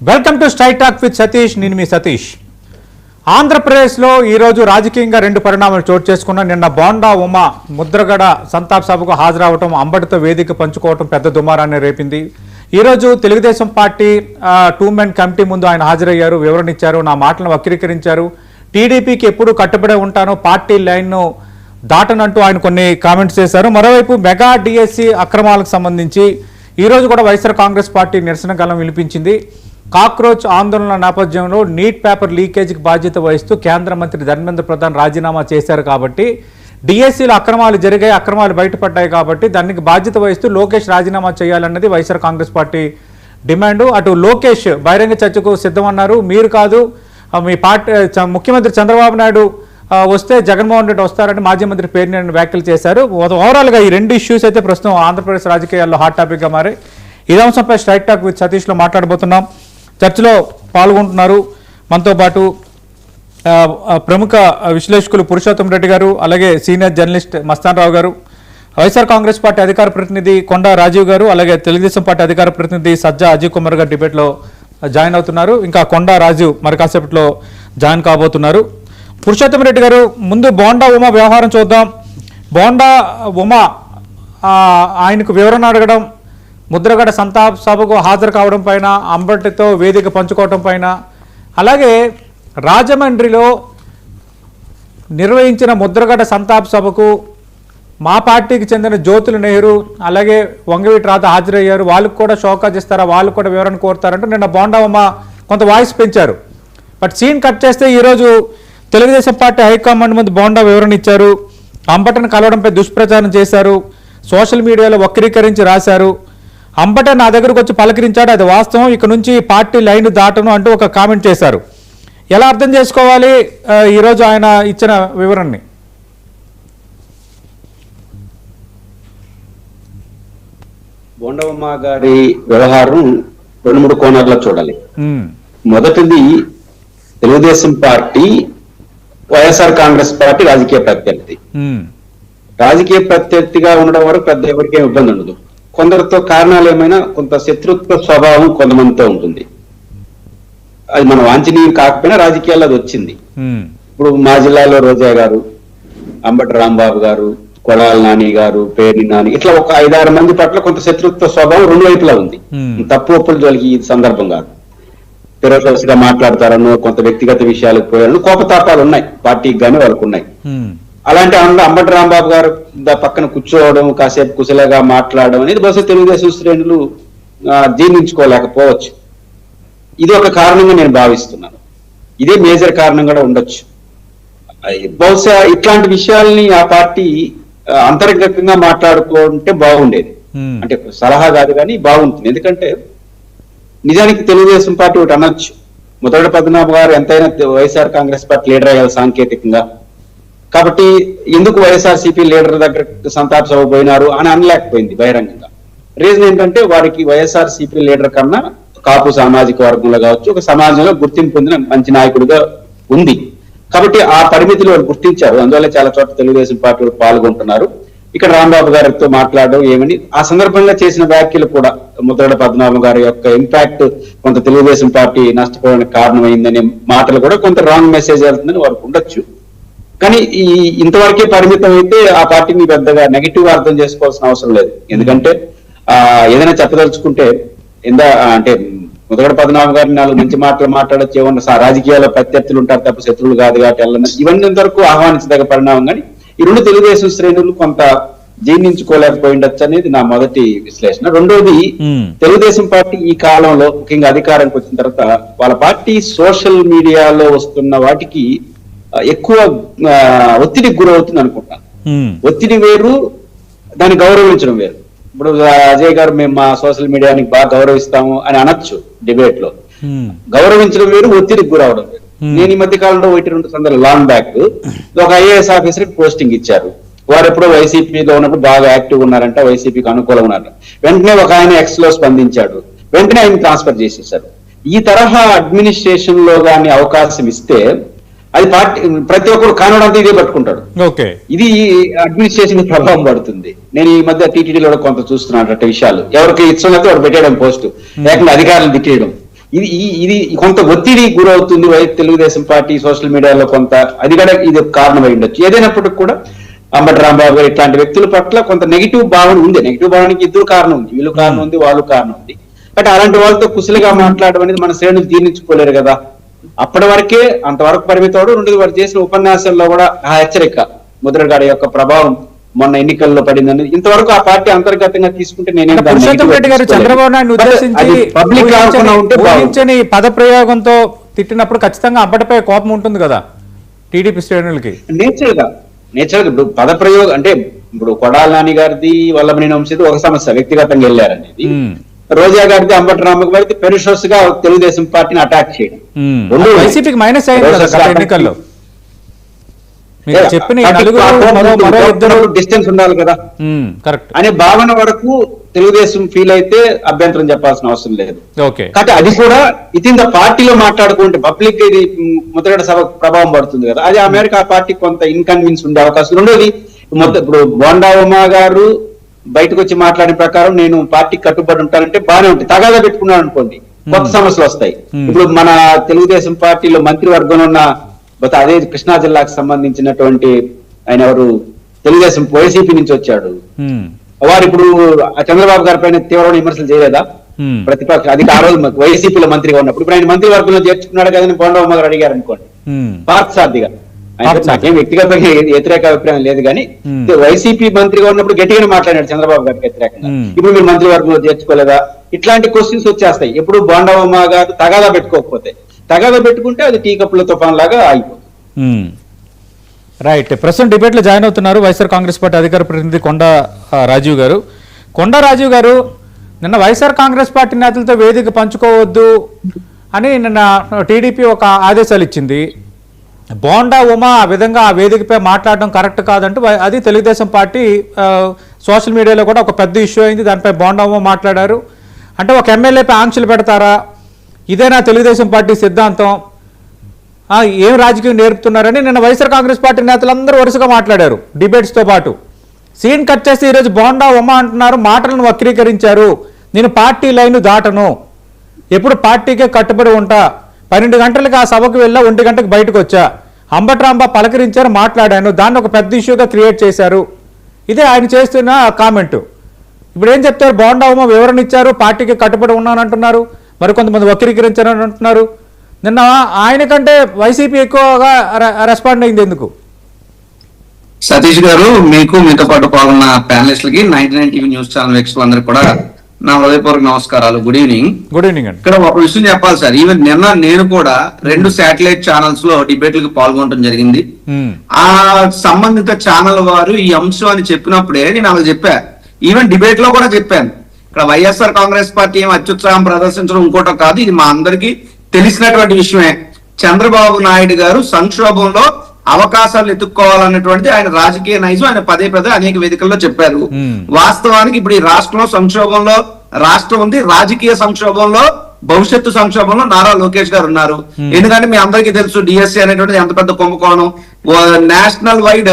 Welcome to straight talk with Satish. నేను మీ సతీష్. ఆంధ్రప్రదేశ్లో ఈరోజు రాజకీయంగా రెండు పరిణామాలు చోటు చేసుకున్న నిన్న బోండా ఉమా ముద్రగడ సంతాప్ సభకు హాజరవటం, అంబటితో వేదిక పంచుకోవటం పెద్ద దుమారాన్ని రేపింది. ఈరోజు తెలుగుదేశం పార్టీ 2 మెన్ కమిటీ ముందు ఆయన హాజరయ్యారు, వివరణ ఇచ్చారు, నా మాటలను వక్రీకరించారు, టీడీపీకి ఎప్పుడు కట్టుబడే ఉంటానో పార్టీ లైన్ను దాటనంటూ ఆయన కొన్ని కామెంట్స్ చేశారు. మరోవైపు మెగా డిఎస్సి అక్రమాలకు సంబంధించి ఈరోజు కూడా వైఎస్ఆర్ కాంగ్రెస్ పార్టీ నిరసన గళం వినిపించింది. కాక్రోచ్ ఆందోళన నేపథ్యంలో నీట్ పేపర్ లీకేజీకి బాధ్యత వహిస్తూ కేంద్ర మంత్రి ధర్మేంద్ర ప్రధాన్ రాజీనామా చేశారు కాబట్టి, డిఎస్సీలో అక్రమాలు జరిగాయి, అక్రమాలు బయటపడ్డాయి కాబట్టి దానికి బాధ్యత వహిస్తూ లోకేష్ రాజీనామా చేయాలన్నది వైఎస్ఆర్ కాంగ్రెస్ పార్టీ డిమాండు. అటు లోకేష్ బహిరంగ చర్చకు సిద్ధమన్నారు. మీరు కాదు, మీ పార్టీ ముఖ్యమంత్రి చంద్రబాబు నాయుడు వస్తే జగన్మోహన్ రెడ్డి వస్తారని మాజీ మంత్రి పేర్ని వ్యాఖ్యలు చేశారు. ఓవరాల్గా ఈ రెండు ఇష్యూస్ అయితే ప్రస్తుతం ఆంధ్రప్రదేశ్ రాజకీయాల్లో హాట్ టాపిక్గా మారి ఇదే అంశంపై స్ట్రైట్ టాక్ విత్ సతీష్లో మాట్లాడబోతున్నాం. చర్చలో పాల్గొంటున్నారు మనతో పాటు ప్రముఖ విశ్లేషకులు పురుషోత్తం రెడ్డి గారు, అలాగే సీనియర్ జర్నలిస్ట్ మస్తాన్ రావు గారు, వైఎస్ఆర్ కాంగ్రెస్ పార్టీ అధికార ప్రతినిధి కొండా రాజీవ్ గారు, అలాగే తెలుగుదేశం పార్టీ అధికార ప్రతినిధి సజ్జా అజయ్ కుమార్ గారు డిబేట్లో జాయిన్ అవుతున్నారు. ఇంకా కొండా రాజీవ్ మరి కాసేపట్లో జాయిన్ కాబోతున్నారు. పురుషోత్తం రెడ్డి గారు, ముందు బోండా ఉమా వ్యవహారం చూద్దాం. బోండా ఉమా ఆయనకు వివరణ అడగడం, ముద్రగడ సంతాప్ సభకు హాజరు కావడం పైన, అంబటితో వేదిక పంచుకోవడం పైన, అలాగే రాజమండ్రిలో నిర్వహించిన ముద్రగడ సంతాప్ సభకు మా పార్టీకి చెందిన జ్యోతుల నెహ్రూ అలాగే వంగవీటి రాధ హాజరయ్యారు. వాళ్ళకు కూడా షోకాజ్ ఇస్తారా, వాళ్ళు కూడా వివరణ కోరుతారంటూ నిన్న బోండా ఉమా కొంత వాయిస్ పెంచారు. బట్ సీన్ కట్ చేస్తే ఈరోజు తెలుగుదేశం పార్టీ హైకమాండ్ ముందు బోండా వివరణ ఇచ్చారు. అంబటను కలవడంపై దుష్ప్రచారం చేశారు, సోషల్ మీడియాలో వక్రీకరించి రాశారు. అంబట నా దగ్గరకు వచ్చి పలకరించాడు, అది వాస్తవం, ఇక నుంచి పార్టీ లైన్ దాటను అంటూ ఒక కామెంట్ చేశారు. ఎలా అర్థం చేసుకోవాలి ఈరోజు ఆయన ఇచ్చిన వివరణని? బోండమ్మ గారి వ్యవహారం 2-3 కోణాల్లో చూడాలి. మొదటిది, తెలుగుదేశం పార్టీ వైఎస్ఆర్ కాంగ్రెస్ పార్టీ రాజకీయ ప్రత్యర్థి. రాజకీయ ప్రత్యర్థిగా ఉండడం వరకు పెద్ద ఎవరికేం ఇబ్బంది ఉండదు. కొందరితో కారణాలు ఏమైనా కొంత శత్రుత్వ స్వభావం కొంతమందితో ఉంటుంది. అది మన వాంఛనీయం కాకపోయినా రాజకీయాల్లో అది వచ్చింది. ఇప్పుడు మా జిల్లాలో రోజా గారు, అంబటి రాంబాబు గారు, కొడాల నాని గారు, పేర్ని నాని, ఇట్లా ఒక 5-6 మంది పట్ల కొంత శత్రుత్వ స్వభావం రెండు వైపులా ఉంది. తప్పు ఒప్పులు జోలికి ఈ సందర్భం కాదు. గా మాట్లాడతారనో, కొంత వ్యక్తిగత విషయాలకు పోయారనో కోపతాపాలు ఉన్నాయి పార్టీకి గానీ వాళ్ళకు ఉన్నాయి. అలాంటి అంబటి రాంబాబు గారు పక్కన కూర్చోవడం, కాసేపు కుశలగా మాట్లాడడం అనేది బహుశా తెలుగుదేశం శ్రేణులు జీర్ణించుకోలేకపోవచ్చు. ఇది ఒక కారణంగా నేను భావిస్తున్నాను. ఇదే మేజర్ కారణం కూడా ఉండొచ్చు. బహుశా ఇట్లాంటి విషయాల్ని ఆ పార్టీ అంతర్గతంగా మాట్లాడుకుంటే బాగుండేది. అంటే సలహా కాదు కానీ బాగుంటుంది. ఎందుకంటే నిజానికి తెలుగుదేశం పార్టీ ఒకటి అనొచ్చు, ముద్రగడ పద్మనాభ గారు ఎంతైనా వైఎస్ఆర్ కాంగ్రెస్ పార్టీ లీడర్ అయ్యారు సాంకేతికంగా, కాబట్టి ఎందుకు వైఎస్ఆర్సీపీ లీడర్ దగ్గర సంతాప్ సభ పోయినారు అని అనలేకపోయింది బహిరంగంగా. రీజన్ ఏంటంటే వారికి వైఎస్ఆర్సీపీ లీడర్ కన్నా కాపు సామాజిక వర్గంలో కావచ్చు, ఒక సమాజంలో గుర్తింపు పొందిన మంచి నాయకుడిగా ఉంది. కాబట్టి ఆ పరిమితిలో వాళ్ళు గుర్తించారు. అందువల్ల చాలా చోట్ల తెలుగుదేశం పార్టీ పాల్గొంటున్నారు. ఇక్కడ రాంబాబు గారితో మాట్లాడడం ఏమని ఆ సందర్భంగా చేసిన వ్యాఖ్యలు కూడా ముద్రగడ పద్మనాభం గారి యొక్క ఇంపాక్ట్ కొంత తెలుగుదేశం పార్టీ నష్టపోవడానికి కారణమైందనే మాటలు కూడా కొంత రాంగ్ మెసేజ్ వెళ్తుందని వారికి ఉండొచ్చు. కానీ ఈ ఇంతవరకే పరిమితం అయితే ఆ పార్టీని పెద్దగా నెగిటివ్ అర్థం చేసుకోవాల్సిన అవసరం లేదు. ఎందుకంటే ఏదైనా చెప్పదలుచుకుంటే అంటే ముద్రగడ పద్మనాభం గారిని 4 మంచి మాటలు మాట్లాడచ్చు, ఏమన్నా రాజకీయాల్లో ప్రత్యర్థులు ఉంటారు తప్ప శత్రువులు కాదు కాబట్టి వెళ్ళిన ఇవన్నీ వరకు ఆహ్వానించదగ్గ పరిణామం. కానీ ఈ రెండు తెలుగుదేశం శ్రేణులు కొంత జీర్ణించుకోలేకపోయిండొచ్చు అనేది నా మొదటి విశ్లేషణ. రెండోది, తెలుగుదేశం పార్టీ ఈ కాలంలో ముఖ్యంగా అధికారానికి వచ్చిన తర్వాత వాళ్ళ పార్టీ సోషల్ మీడియాలో వస్తున్న వాటికి ఎక్కువ ఒత్తిడికి గురవుతుంది అనుకుంటాను. ఒత్తిడి వేరు, దాన్ని గౌరవించడం వేరు. ఇప్పుడు అజయ్ గారు మేము మా సోషల్ మీడియాని బాగా గౌరవిస్తాము అని అనొచ్చు డిబేట్ లో. గౌరవించడం వేరు, ఒత్తిడికి గురవడం వేరు. నేను ఈ మధ్య కాలంలో 1-2 సందర్భాలు లాంగ్ బ్యాక్ ఒక ఐఏఎస్ ఆఫీసర్ పోస్టింగ్ ఇచ్చారు. వారు ఎప్పుడో వైసీపీలో ఉన్నప్పుడు బాగా యాక్టివ్ ఉన్నారంట, వైసీపీకి అనుకూలంగా ఉన్నారంట. వెంటనే ఒక ఆయన ఎక్స్ లో స్పందించాడు, వెంటనే ఆయన ట్రాన్స్ఫర్ చేసేసారు. ఈ తరహా అడ్మినిస్ట్రేషన్ లో గాని అవకాశం ఇస్తే అది పార్టీ ప్రతి ఒక్కరు కానడంతా ఇదే పట్టుకుంటాడు. ఇది అడ్మినిస్ట్రేషన్ ప్రభావం పడుతుంది. నేను ఈ మధ్య టీటీడీలో కొంత చూస్తున్నాను విషయాలు. ఎవరికి ఇష్టమైతే వాడు పెట్టేయడం పోస్టు, లేకుండా అధికారులు తిట్టేయడం. ఇది కొంత ఒత్తిడి గురవుతుంది తెలుగుదేశం పార్టీ సోషల్ మీడియాలో కొంత, అది కూడా ఇది కారణమై ఉండొచ్చు. ఏదైనప్పటికీ కూడా అంబటి రాంబాబు గారు ఇట్లాంటి వ్యక్తుల పట్ల కొంత నెగిటివ్ భావన ఉంది. నెగిటివ్ భావనకి ఇద్దరు కారణం ఉంది, వీళ్ళు కారణం ఉంది, వాళ్ళు కారణం ఉంది. బట్ అలాంటి వాళ్ళతో కుశలిగా మాట్లాడడం అనేది మన శ్రేణులు జీర్ణించుకోలేరు కదా. అప్పటి వరకే అంతవరకు పరిమితోడు. రెండోది వారు చేసిన ఉపన్యాసంలో కూడా ఆ హెచ్చరిక ముద్రగడ యొక్క ప్రభావం మొన్న ఎన్నికల్లో పడిందని ఇంతవరకు ఆ పార్టీ అంతర్గతంగా తీసుకుంటే నేనే పురుషోత్తం రెడ్డి గారు చంద్రబాబు నాయుడు ఉద్దేశించి పబ్లిక్ ఊహించని పద ప్రయోగంతో తిట్టినప్పుడు ఖచ్చితంగా అంబటిపై కోపం ఉంటుంది కదా టీడీపీ శ్రేణులకి. నేచర్ గా ఇప్పుడు పద ప్రయోగం అంటే ఇప్పుడు కొడాల నాని గారిది వల్లభనేని వంశీది ఒక సమస్య, వ్యక్తిగతంగా వెళ్ళారనేది. రోజా గారిది అంబటి రాంబాబు గారిది పెరిషోస్ గా తెలుగుదేశం పార్టీని అటాక్ చేయడం వైసీపీకి మైనస్ అయింది ఎన్నికల్లో. డిస్టెన్స్ ఉండాలి కదా అనే భావన వరకు తెలుగుదేశం ఫీల్ అయితే అభ్యంతరం చెప్పాల్సిన అవసరం లేదు. కాబట్టి అది కూడా ఇన్ ద పార్టీలో మాట్లాడుకుంటే పబ్లిక్ ఇది ముద్రగడ సభ ప్రభావం పడుతుంది కదా, అది ఆ మేరకు ఆ పార్టీ కొంత ఇన్కన్వీన్స్ ఉండే అవకాశం. రెండోది ఇప్పుడు బోండా ఉమా గారు బయటకు వచ్చి మాట్లాడిన ప్రకారం నేను పార్టీకి కట్టుబడి ఉంటానంటే బాగానే ఉంటుంది. తగాదా పెట్టుకున్నాను అనుకోండి, కొత్త సమస్యలు వస్తాయి. ఇప్పుడు మన తెలుగుదేశం పార్టీలో మంత్రివర్గంలో ఉన్న అదే కృష్ణా జిల్లాకు సంబంధించినటువంటి ఆయన ఎవరు తెలుగుదేశం వైసీపీ నుంచి వచ్చాడు, వారు ఇప్పుడు చంద్రబాబు గారి పైన తీవ్రమైన విమర్శలు చేయలేదా? ప్రతిపక్ష అది ఆ రోజు వైసీపీలో మంత్రిగా ఉన్నప్పుడు. ఇప్పుడు ఆయన మంత్రివర్గంలో చేర్చుకున్నాడు కదా బోండా గారు అడిగారు అనుకోండి, పార్థసారథిగా. నాకేం వ్యక్తిగతంగా వ్యతిరేక అభిప్రాయం లేదు కానీ వైసీపీ మంత్రిగా ఉన్నప్పుడు గట్టిగానే మాట్లాడాడు చంద్రబాబు గారికి వ్యతిరేకంగా. ఇప్పుడు మీరు మంత్రివర్గంలో చేర్చుకోలేదా? ఇట్లాంటి క్వశ్చన్స్ వచ్చేస్తాయి ఎప్పుడు బోండా గారు తగాదా పెట్టుకోకపోతే. తగాదా పెట్టుకుంటే అది టీ కప్పుల తుఫాన్ లాగా ఆగిపోతుంది. రైట్. ప్రస్తుతం డిబేట్ లో జాయిన్ అవుతున్నారు వైఎస్ఆర్ కాంగ్రెస్ పార్టీ అధికార ప్రతినిధి కొండా రాజీవ్ గారు. కొండా రాజీవ్ గారు, నిన్న వైఎస్ఆర్ కాంగ్రెస్ పార్టీ నేతలతో వేదిక పంచుకోవద్దు అని నిన్న టీడీపీ ఒక ఆదేశాలు ఇచ్చింది. బోండా ఉమా ఆ విధంగా ఆ వేదికపై మాట్లాడడం కరెక్ట్ కాదంటూ అది తెలుగుదేశం పార్టీ సోషల్ మీడియాలో కూడా ఒక పెద్ద ఇష్యూ అయింది. దానిపై బోండా ఉమా మాట్లాడారు. అంటే ఒక ఎమ్మెల్యేపై ఆంక్షలు పెడతారా, ఇదేనా తెలుగుదేశం పార్టీ సిద్ధాంతం, ఏం రాజకీయం నేర్పుతున్నారని నిన్న వైఎస్ఆర్ కాంగ్రెస్ పార్టీ నేతలందరూ వరుసగా మాట్లాడారు డిబేట్స్తో పాటు. సీన్ కట్ చేసి ఈరోజు బోండా ఉమా అంటున్నారు, మాటలను వక్రీకరించారు. నేను పార్టీ లైన్ దాటను, ఎప్పుడు పార్టీకే కట్టుబడి ఉంటా, 12 గంటలకు ఆ సభకు వెళ్ళా, 1 గంటకు బయటకు వచ్చా, అంబటి రాంబా పలకరించారు, మాట్లాడాను, దాన్ని ఒక పెద్ద ఇష్యూగా క్రియేట్ చేశారు. ఇదే ఆయన చేస్తున్న కామెంటు. ఇప్పుడు ఏం చెప్తారు? బోండా ఉమా వివరణ ఇచ్చారు, పార్టీకి కట్టుబడి ఉన్నానంటున్నారు, మరికొంతమంది వక్రీకరించారని అంటున్నారు. నిన్న ఆయన కంటే వైసీపీ ఎక్కువగా రెస్పాండ్ అయింది ఎందుకు? సతీష్ గారు, మీకు మీతో పాటు పాల్గొన్న ప్యానలిస్టులకి 99 టీవీ న్యూస్ ఛానల్ వీక్షకులందరికీ కూడా నా హృదయపూర్వక నమస్కారాలు. Good evening. గుడ్ ఈవినింగ్ అండి. ఇక్కడ ఒక విషయం చెప్పాలి సార్, ఈవెన్ నిన్న నేను కూడా 2 శాటిలైట్ ఛానల్స్ లో డిబేట్లకు పాల్గొనడం జరిగింది. ఆ సంబంధిత ఛానల్ వారు ఈ అంశం అని చెప్పినప్పుడే నేను అలా చెప్పా, ఈవెన్ డిబేట్ లో కూడా చెప్పాను. ఇక్కడ వైఎస్ఆర్ కాంగ్రెస్ పార్టీ ఏం అత్యుత్సాహం ప్రదర్శించడం ఇంకోటో కాదు, ఇది మా అందరికీ తెలిసినటువంటి విషయమే. చంద్రబాబు నాయుడు గారు సంక్షోభంలో అవకాశాలు ఎత్తుక్కోవాలన్నటువంటిది ఆయన రాజకీయ నైజం. ఆయన పదే అనేక వేదికల్లో చెప్పారు. వాస్తవానికి ఇప్పుడు ఈ రాష్ట్రంలో సంక్షోభంలో రాష్ట్రం ఉంది, రాజకీయ సంక్షోభంలో, భవిష్యత్తు సంక్షోభంలో నారా లోకేష్ గారు ఉన్నారు. ఎందుకంటే మీ అందరికీ తెలుసు డిఎస్సీ అనేటువంటిది ఎంత పెద్ద కుంభకోణం. నేషనల్ వైడ్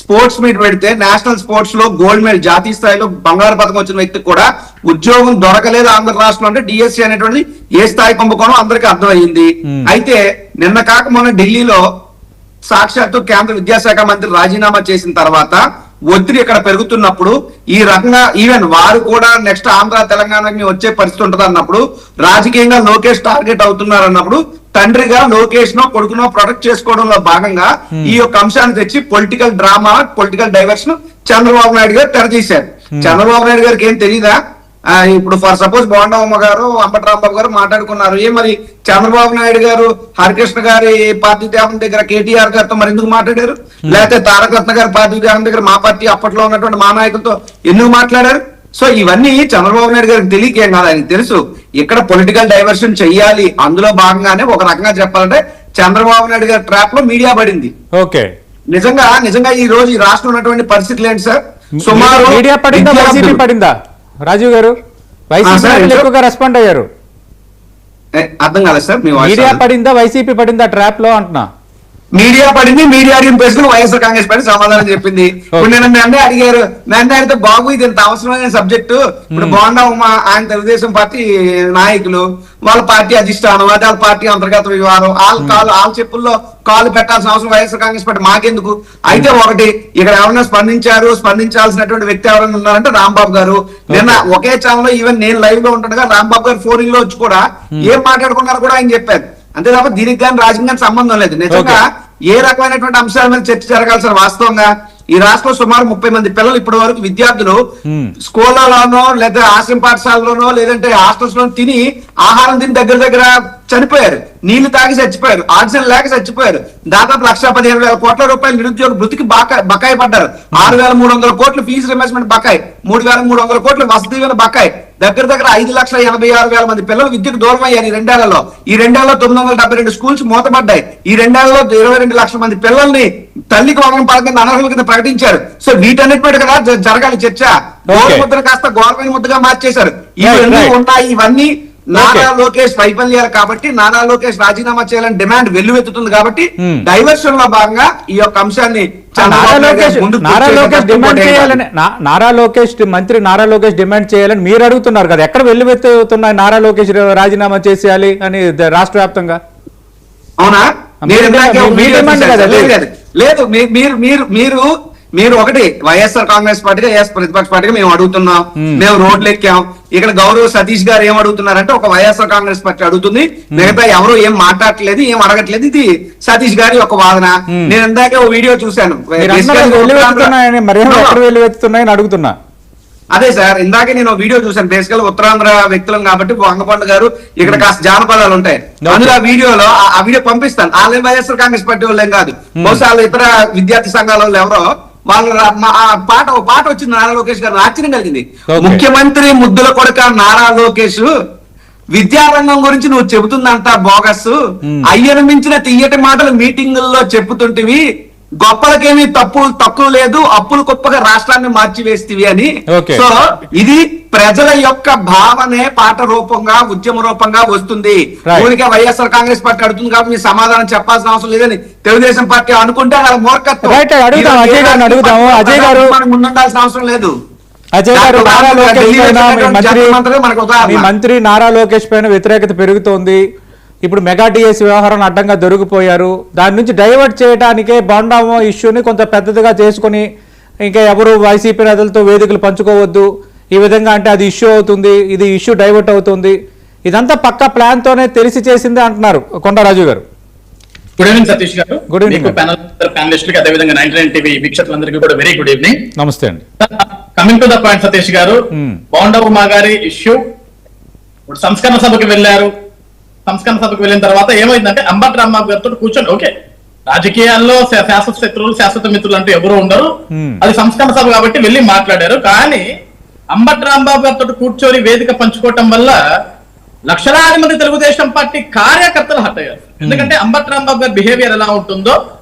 స్పోర్ట్స్ మీట్ పెడితే నేషనల్ స్పోర్ట్స్ లో గోల్డ్ మెడల్, జాతీయ స్థాయిలో బంగారు పథకం వచ్చిన వ్యక్తికి కూడా ఉద్యోగం దొరకలేదు ఆంధ్ర రాష్ట్రంలో. అంటే డిఎస్సీ అనేటువంటి ఏ స్థాయి కుంభకోణం అందరికీ అర్థమైంది. అయితే నిన్న కాక మొన్న ఢిల్లీలో సాక్షాత్తు కేంద్ర విద్యాశాఖ మంత్రి రాజీనామా చేసిన తర్వాత ఒత్తిడి ఇక్కడ పెరుగుతున్నప్పుడు ఈ రకంగా ఈవెన్ వారు కూడా నెక్స్ట్ ఆంధ్ర తెలంగాణకి వచ్చే పరిస్థితి ఉంటుంది అన్నప్పుడు, రాజకీయంగా లోకేష్ టార్గెట్ అవుతున్నారు అన్నప్పుడు, తండ్రిగా లోకేష్ నో కొడుకునో ప్రొటెక్ట్ చేసుకోవడంలో భాగంగా ఈ యొక్క అంశాన్ని తెచ్చి political drama, political diversion Chandrababu Naidu గారు తెరదీశారు. చంద్రబాబు నాయుడు గారికి ఏం తెలియదా? ఇప్పుడు ఫర్ సపోజ్ బోండా ఉమ్మ గారు, అంబటి రాంబాబు గారు మాట్లాడుకున్నారు. మరి చంద్రబాబు నాయుడు గారు హరికృష్ణ గారి పార్టీ త్యాగం దగ్గర కేటీఆర్ గారితో మరి ఎందుకు మాట్లాడారు? లేకపోతే తారక రత్న గారి పార్టీ త్యాగం దగ్గర మా పార్టీ అప్పట్లో ఉన్నటువంటి మా నాయకులతో ఎందుకు మాట్లాడారు? సో ఇవన్నీ చంద్రబాబు నాయుడు గారికి తెలియకేం కాదు, ఆయనకి తెలుసు. ఇక్కడ పొలిటికల్ డైవర్షన్ చెయ్యాలి, అందులో భాగంగానే ఒక రకంగా చెప్పాలంటే చంద్రబాబు నాయుడు గారి ట్రాప్ లో మీడియా పడింది. ఓకే, నిజంగా ఈ రోజు ఈ రాష్ట్రం ఉన్నటువంటి పరిస్థితులు ఏంటి సార్? సుమారు మీడియా పడిందా, వైసీపీ పడిందా? రాజీవ్ గారు, వైసీపీ ఎక్కువగా రెస్పాండ్ అయ్యారు. అర్థం కాలేదు సార్. మీడియా పడిందా, వైసీపీ పడిందా ట్రాప్ లో అంటున్నా? మీడియా పడింది, మీడియా అడిగిన ప్రశ్నలు వైఎస్ఆర్ కాంగ్రెస్ పార్టీ సమాధానం చెప్పింది. ఇప్పుడు నేను మీ అన్నీ అడిగారు, మీ అన్నీ అడిగితే బాబు ఇది ఇంత అవసరమైన సబ్జెక్టు. ఇప్పుడు బోండా ఉమా ఆయన తెలుగుదేశం పార్టీ నాయకులు, వాళ్ళ పార్టీ అధిష్టానం, అది వాళ్ళ పార్టీ అంతర్గత వ్యవహారం, వాళ్ళ చెప్పుల్లో కాలు పెట్టాల్సిన అవసరం వైఎస్ఆర్ కాంగ్రెస్ పార్టీ మాకెందుకు? అయితే ఒకటి, ఇక్కడ ఎవరైనా స్పందించాల్సినటువంటి వ్యక్తి ఎవరైనా ఉన్నారంటే రాంబాబు గారు. నిన్న ఒకే ఛానల్ లో ఈవెన్ నేను లైవ్ లో ఉంటుండగా రాంబాబు గారు ఫోన్ లో వచ్చి కూడా ఏం మాట్లాడుకున్నారో కూడా ఆయన చెప్పారు. అంతే తప్ప దీనికి కానీ రాజకీయానికి సంబంధం లేదు. నిజంగా ఏ రకమైనటువంటి అంశాల మీద చర్చ జరగాల్సిన వాస్తవంగా ఈ రాష్ట్రంలో సుమారు 30 మంది పిల్లలు ఇప్పటి వరకు విద్యార్థులు స్కూళ్లలోనో లేదా ఆశ్రమ పాఠశాలలోనో లేదంటే హాస్టల్స్ లో తిని ఆహారం తిని దగ్గర చనిపోయారు, నీళ్లు తాగి చచ్చిపోయారు, ఆక్సిజన్ లేక చచ్చిపోయారు. దాదాపు 1,15,000 కోట్ల రూపాయలు నిరుద్యోగ వృత్తికి బకాయి పడ్డారు. 6,300 కోట్లు ఫీజు రిమర్స్మెంట్ బకాయి, 3,300 కోట్లు వసతి దీవెన బకాయి, దగ్గర 5,86,000 మంది పిల్లలు విద్యకు దూరం అయ్యారు ఈ 2 ఏళ్లలో. ఈ 2 ఏళ్లలో 972 స్కూల్స్ మూతపడ్డాయి. ఈ 2 ఏళ్లలో 22 లక్షల మంది పిల్లల్ని తల్లికి వందనం పథకం అనర్హుల కింద ప్రకటించారు. సో వీటన్నిటి మీద కదా జరగాలి చర్చ. గోరు ముద్ర కాస్త గవర్నమెంట్ ముద్దగా మార్చేశారు. ఇవన్నీ ఉన్నాయి. ఇవన్నీ నారా లోకేష్ వైఫల్యాలు కాబట్టి నారా లోకేష్ రాజీనామా చేయాలని డిమాండ్ వెల్లువెత్తుతుంది కాబట్టి డైవర్షన్ లో భాగంగా ఈ యొక్క అంశాన్ని మంత్రి నారా లోకేష్ డిమాండ్ చేయాలని మీరు అడుగుతున్నారు కదా. ఎక్కడ వెల్లువెత్తుతున్నాయి నారా లోకేష్ రాజీనామా చేసేయాలి అని రాష్ట్ర వ్యాప్తంగా? అవునా? లేదు, మీరు ఒకటి వైఎస్ఆర్ కాంగ్రెస్ పార్టీగా ప్రతిపక్ష పార్టీగా మేము అడుగుతున్నాం, మేము రోడ్లు ఎక్కాం. ఇక్కడ గౌరవ్ సతీష్ గారు ఏం అడుగుతున్నారంటే ఒక వైఎస్ఆర్ కాంగ్రెస్ పార్టీ అడుగుతుంది, మిగతా ఎవరు ఏం మాట్లాడట్లేదు, ఏం అడగట్లేదు. ఇది సతీష్ గారి ఒక వాదన. నేను ఇందాకే ఓ వీడియో చూశాను. అడుగుతున్నా అదే సార్, ఇందాకే నేను వీడియో చూశాను. బేసికల్ ఉత్తరాంధ్ర వ్యక్తులం కాబట్టి వంగపండు గారు ఇక్కడ కాస్త జానపదాలు ఉంటాయి. అందులో ఆ వీడియోలో ఆ వీడియో పంపిస్తాను. వాళ్ళే వైఎస్ఆర్ కాంగ్రెస్ పార్టీ వాళ్ళు ఏం కాదు, బహుశా వాళ్ళ ఇతర విద్యార్థి సంఘాల వాళ్ళు ఎవరో వాళ్ళ పాట వచ్చింది నారా లోకేష్ గారు. ఆశ్చర్యం కలిగింది. ముఖ్యమంత్రి ముద్దుల కొడుక నారా లోకేష్ విద్యారంగం గురించి నువ్వు చెబుతుందంతా బోగస్, అయ్యను మించిన తీయటి మాటలు మీటింగుల్లో చెప్పుతుంటివి, గొప్పలకేమీ తక్కువ లేదు, అప్పులు గొప్పగా రాష్ట్రాన్ని మార్చివేస్తేవి అని. సో ఇది ప్రజల యొక్క భావనే పాట రూపంగా ఉద్యమ రూపంగా వస్తుంది. ఊరికే వైఎస్ఆర్ కాంగ్రెస్ పార్టీ అడుగుతుంది కాబట్టి మీ సమాధానం చెప్పాల్సిన అవసరం లేదని తెలుగుదేశం పార్టీ అనుకుంటే వాళ్ళ మూర్ఖత్వం. ముందుండాల్సిన అవసరం లేదు. అజయ్ గారు, మంత్రి నారా లోకేష్ పైన వ్యతిరేకత పెరుగుతోంది. ఇప్పుడు మెగా డిఎస్ వ్యవహారం అడ్డంగా దొరికిపోయారు. దాని నుంచి డైవర్ట్ చేయడానికే బోండామో ఇష్యూని కొంత పెద్దదిగా చేసుకుని ఇంకా ఎవరు వైసీపీ నేతలతో వేదికలు పంచుకోవద్దు, ఈ విధంగా అంటే అది ఇష్యూ అవుతుంది, ఇది ఇష్యూ డైవర్ట్ అవుతుంది, ఇదంతా పక్క ప్లాన్ తోనే తెలిసి చేసిందే అంటున్నారు కొండరాజు గారు. గుడ్ ఈవినింగ్ సతీష్ గారు. Good evening. ప్యానలిస్టులకి అదేవిధంగా 99 టీవీ వీక్షకులందరికీ కూడా వెరీ గుడ్ ఈవినింగ్. నమస్తే అండి. Coming to the point Satish గారు, బోండా ఉమా గారి ఇష్యూ ఇప్పుడు సంస్కరణ సభకి వెళ్ళారు. సంస్కరణ సభకు వెళ్ళిన తర్వాత ఏమైందంటే అంబటి రాంబాబు గారితో కూర్చొని, ఓకే రాజకీయాల్లో శాశ్వత శత్రువులు శాశ్వత మిత్రులు అంటూ ఎవరు ఉండరు, అది సంస్కరణ సభ కాబట్టి వెళ్ళి మాట్లాడారు. కానీ అంబటి రాంబాబు గారితో కూర్చొని వేదిక పంచుకోవటం వల్ల లక్షలాది మంది తెలుగుదేశం పార్టీ కార్యకర్తలు హట్ అయ్యారు. ఎందుకంటే అంబటి రాంబాబు గారి బిహేవియర్ ఎలా ఉంటుందో,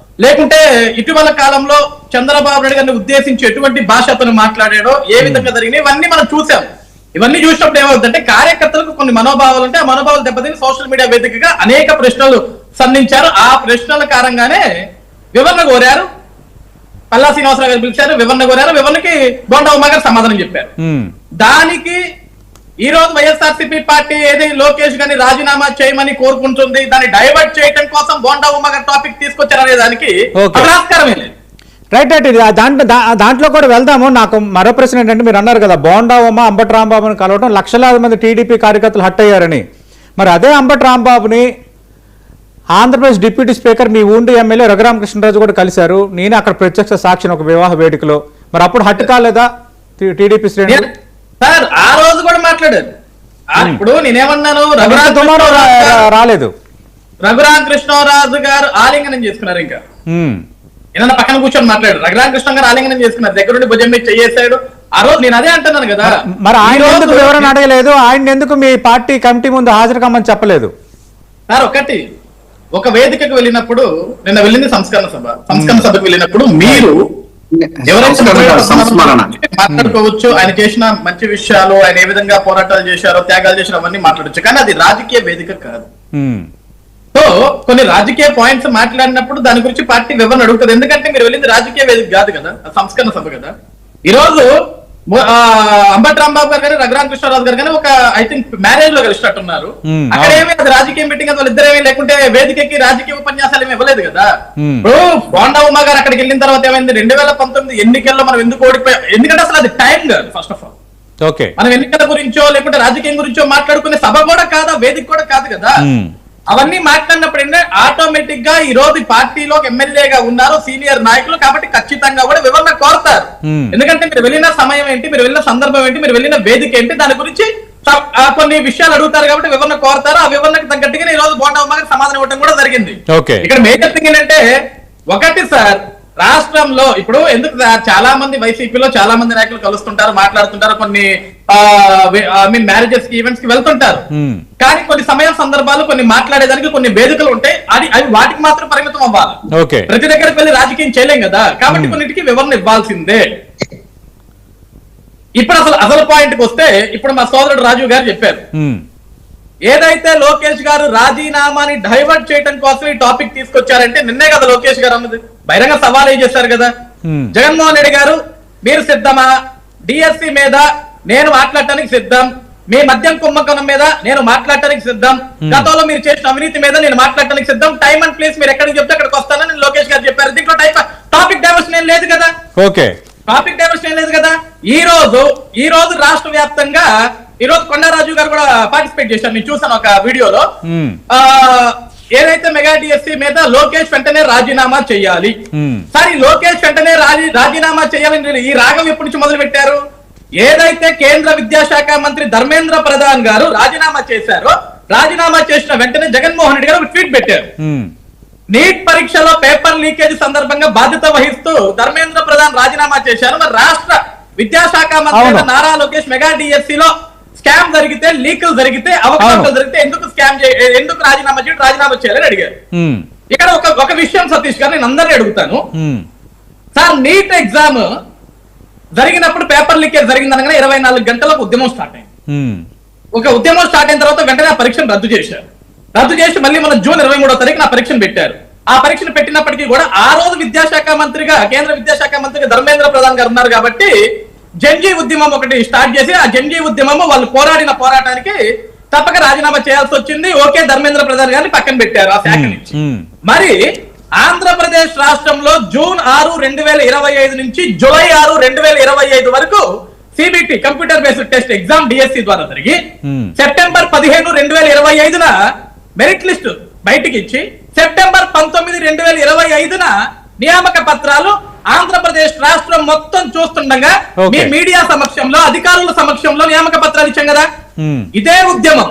లేకుంటే ఇటీవల కాలంలో చంద్రబాబు నాయుడు గారిని ఉద్దేశించి ఎటువంటి భాష అతను మాట్లాడాడో, ఏ విధంగా జరిగినాయి ఇవన్నీ మనం చూసాం. ఇవన్నీ చూసినప్పుడు ఏమవుతుందంటే కార్యకర్తలకు కొన్ని మనోభావాలు ఉంటాయి. ఆ మనోభావాలు దెబ్బతిని సోషల్ మీడియా వేదికగా అనేక ప్రశ్నలు సంధించారు. ఆ ప్రశ్నల కారణంగానే వివరణ కోరారు. పల్లా శ్రీనివాసరావు గారు పిలిచారు, వివరణ కోరారు. వివరణకి బోండా ఉమా గారు సమాధానం చెప్పారు. దానికి ఈ రోజు వైఎస్ఆర్సీపీ పార్టీ ఏది లోకేష్ గారిని రాజీనామా చేయమని కోరుకుంటుంది, దాన్ని డైవర్ట్ చేయడం కోసం బోండా ఉమా గారు టాపిక్ తీసుకొచ్చారనే దానికి ఆస్కారమే లేదు. రైట్ రైట్ దాంట్లో కూడా వెళ్దాము. నాకు మరో ప్రశ్న ఏంటంటే, మీరు అన్నారు కదా బోండా ఉమా అంబటి రాంబాబుని కలవడం లక్షలాది మంది టీడీపీ కార్యకర్తలు హట్ అయ్యారని. మరి అదే అంబటి రాంబాబుని ఆంధ్రప్రదేశ్ డిప్యూటీ స్పీకర్ మీ ఊండి ఎమ్మెల్యే రఘురామకృష్ణరాజు కూడా కలిశారు. నేను అక్కడ ప్రత్యక్ష సాక్షిని ఒక వివాహ వేడుకలో. మరి అప్పుడు హట్ కాలేదా టీడీపీ శ్రేణులు? సార్ ఆ రోజు కూడా మాట్లాడారు. ఇప్పుడు నేనేమన్నాను, రాలేదు. రఘురామకృష్ణరాజు గారు ఆలింగనం చేసుకున్నారు. ఇంకా ఏదన్నా పక్కన కూర్చొని మాట్లాడారు. రఘురామకృష్ణ గారు ఆలింగనం చేసుకున్నారు, దగ్గర నుండి భుజం మీద చేసాడు. ఆ రోజు నేను అదే అంటున్నాను కదా. మరి ఆయన ఎందుకు వివరణ అడగలేదు? ఆయన ఎందుకు మీ పార్టీ కమిటీ ముందు హాజరు కమ్మని చెప్పలేదు? సార్ ఒకటి, ఒక వేదికకు వెళ్ళినప్పుడు, నిన్న వెళ్ళింది సంస్కరణ సభ, సంస్కరణ సభకు వెళ్ళినప్పుడు మీరు ఎవరైతే మాట్లాడుకోవచ్చు, ఆయన చేసిన మంచి విషయాలు, ఆయన ఏ విధంగా పోరాటాలు చేశారో, త్యాగాలు చేశారో అవన్నీ మాట్లాడచ్చు. కానీ అది రాజకీయ వేదిక కాదు. సో కొన్ని రాజకీయ పాయింట్స్ మాట్లాడినప్పుడు దాని గురించి పార్టీ వివరణ అడుగుతుంది. ఎందుకంటే మీరు వెళ్ళింది రాజకీయ వేదిక కాదు కదా, సంస్కరణ సభ కదా. ఈ రోజు అంబటి రాంబాబు గారు కానీ రఘురామ కృష్ణరాజు గారు కానీ ఒక ఐ థింక్ మ్యారేజ్ లో కలిసినట్టున్నారు. అక్కడ ఏమీ అది రాజకీయ మీటింగ్ అది వాళ్ళిద్దరేమీ లేకుంటే వేదికకి రాజకీయ ఉపన్యాసాలు ఏమి ఇవ్వలేదు కదా. ఇప్పుడు బోండా ఉమా గారు అక్కడికి వెళ్ళిన తర్వాత ఏమైంది, 2019 ఎన్నికల్లో మనం ఎందుకు ఓడిపోయాం? ఎందుకంటే అసలు అది టైం కాదు. ఫస్ట్ ఆఫ్ ఆల్ మనం ఎన్నికల గురించో లేకుంటే రాజకీయం గురించో మాట్లాడుకునే సభ కూడా కాదు, వేదిక కూడా కాదు కదా. అవన్నీ మాట్లాడినప్పుడు ఏంటంటే ఆటోమేటిక్ గా ఈ రోజు పార్టీలో ఎమ్మెల్యేగా ఉన్నారు సీనియర్ నాయకులు కాబట్టి ఖచ్చితంగా కూడా వివరణ కోరుతారు. ఎందుకంటే మీరు వెళ్ళిన సమయం ఏంటి, మీరు వెళ్ళిన సందర్భం ఏంటి, మీరు వెళ్ళిన వేదిక ఏంటి, దాని గురించి కొన్ని విషయాలు అడుగుతారు కాబట్టి వివరణ కోరుతారు. ఆ వివరణకు తగ్గట్టుగా ఈ రోజు బోండా ఉమా గారు సమాధానం ఇవ్వడం కూడా జరిగింది. ఇక్కడ మేజర్ థింగ్ ఏంటంటే ఒకటి సార్, రాష్ట్రంలో ఇప్పుడు ఎందుకు చాలా మంది వైసీపీలో చాలా మంది నాయకులు కలుస్తుంటారు, మాట్లాడుతుంటారు, కొన్ని మ్యారేజెస్ కి ఈవెంట్స్ కి వెళ్తుంటారు. కానీ కొన్ని సందర్భాలు కొన్ని మాట్లాడేదానికి కొన్ని వేదికలు ఉంటాయి, అవి వాటికి మాత్రం పరిమితం అవ్వాలి. ప్రతి దగ్గరకు వెళ్ళి రాజకీయం చేయలేం కదా, కాబట్టి కొన్నిటికి వివరణ ఇవ్వాల్సిందే. ఇప్పుడు అసలు పాయింట్ కి వస్తే, ఇప్పుడు మా సోదరుడు రాజు గారు చెప్పారు, ఏదైతే లోకేష్ గారు రాజీనామాని డైవర్ట్ చేయడం కోసం ఈ టాపిక్ తీసుకొచ్చారంటే నిన్నే కదా లోకేష్ గారు అన్నది, బహిరంగ సవాల్ చేశారు కదా. జగన్మోహన్ రెడ్డి గారు మీరు సిద్ధమా, డిఎస్సి మీద నేను మాట్లాడటానికి సిద్ధం, మీ మద్యం కుంభకోణం మీద నేను మాట్లాడటానికి సిద్ధం, గతంలో మీరు చేసిన అవినీతి మీద నేను మాట్లాడటానికి సిద్ధం, టైమ్ అండ్ ప్లేస్ మీరు ఎక్కడికి చెప్తే అక్కడికి వస్తానని లోకేష్ గారు చెప్పారు. దీంట్లో టాపిక్ డైవర్షన్ ఏం లేదు కదా. టాపిక్ డైవర్షన్ ఏం లేదు కదా. ఈ రోజు రాష్ట్ర వ్యాప్తంగా ఈ రోజు కొండారాజు గారు కూడా పార్టిసిపేట్ చేశారు, నేను చూసాను ఒక వీడియోలో. ఏదైతే మెగా డిఎస్సి మీద లోకేష్ వెంటనే రాజీనామా చేయాలి. సార్ ఈ లోకేష్ వెంటనే రాజీనామా చేయాలని ఈ రాగం ఎప్పటి నుంచి మొదలు పెట్టారు? ఏదైతే కేంద్ర విద్యాశాఖ మంత్రి ధర్మేంద్ర ప్రధాన్ గారు రాజీనామా చేశారో, రాజీనామా చేసిన వెంటనే జగన్మోహన్ రెడ్డి గారు ఒక ట్వీట్ పెట్టారు. నీట్ పరీక్షలో పేపర్ లీకేజ్ సందర్భంగా బాధ్యత వహిస్తూ ధర్మేంద్ర ప్రధాన్ రాజీనామా చేశారు. మరి రాష్ట్ర విద్యాశాఖ మంత్రి నారా లోకేష్ మెగా డిఎస్సి లో స్కామ్ జరిగితే, లీకులు జరిగితే, అవకాశాలు జరిగితే ఎందుకు రాజీనామా చేయాలని అడిగారు. ఇక్కడ ఒక విషయం సతీష్ గారు నేను అందరినీ అడుగుతాను సార్, నీట్ ఎగ్జామ్ జరిగినప్పుడు పేపర్ లీకేజ్ జరిగిందనగానే 24 గంటలకు ఉద్యమం స్టార్ట్ అయింది. ఒక ఉద్యమం స్టార్ట్ అయిన తర్వాత వెంటనే ఆ పరీక్షను రద్దు చేశారు. రద్దు చేసి మళ్ళీ మన జూన్ 23వ తారీఖున ఆ పరీక్షను పెట్టారు. ఆ పరీక్షను పెట్టినప్పటికీ కూడా ఆ రోజు విద్యాశాఖ మంత్రిగా, కేంద్ర విద్యాశాఖ మంత్రిగా ధర్మేంద్ర ప్రధాన్ గారు ఉన్నారు కాబట్టి జంజీ ఉద్యమం ఒకటి స్టార్ట్ చేసి ఆ జంజీ ఉద్యమము వాళ్ళు పోరాడిన పోరాటానికి తప్పక రాజీనామా చేయాల్సి వచ్చింది. ఓకే, ధర్మేంద్ర ప్రధాన్ గారిని పక్కన పెట్టారు ఆ శాఖ నుంచి. మరి ఆంధ్రప్రదేశ్ రాష్ట్రంలో జూన్ 6, 2025 నుంచి జూలై 6, 2025 వరకు CBT computer based test exam DSC ద్వారా జరిగి సెప్టెంబర్ 15, 2025న మెరిట్ లిస్ట్ బయటికి ఇచ్చి సెప్టెంబర్ 19, 2025న నియామక పత్రాలు ఆంధ్రప్రదేశ్ రాష్ట్రం మొత్తం చూస్తుండగా మీ మీడియా సమక్షంలో, అధికారుల సమక్షంలో నియామక పత్రాలు ఇచ్చాం కదా. ఇదే ఉద్యమం,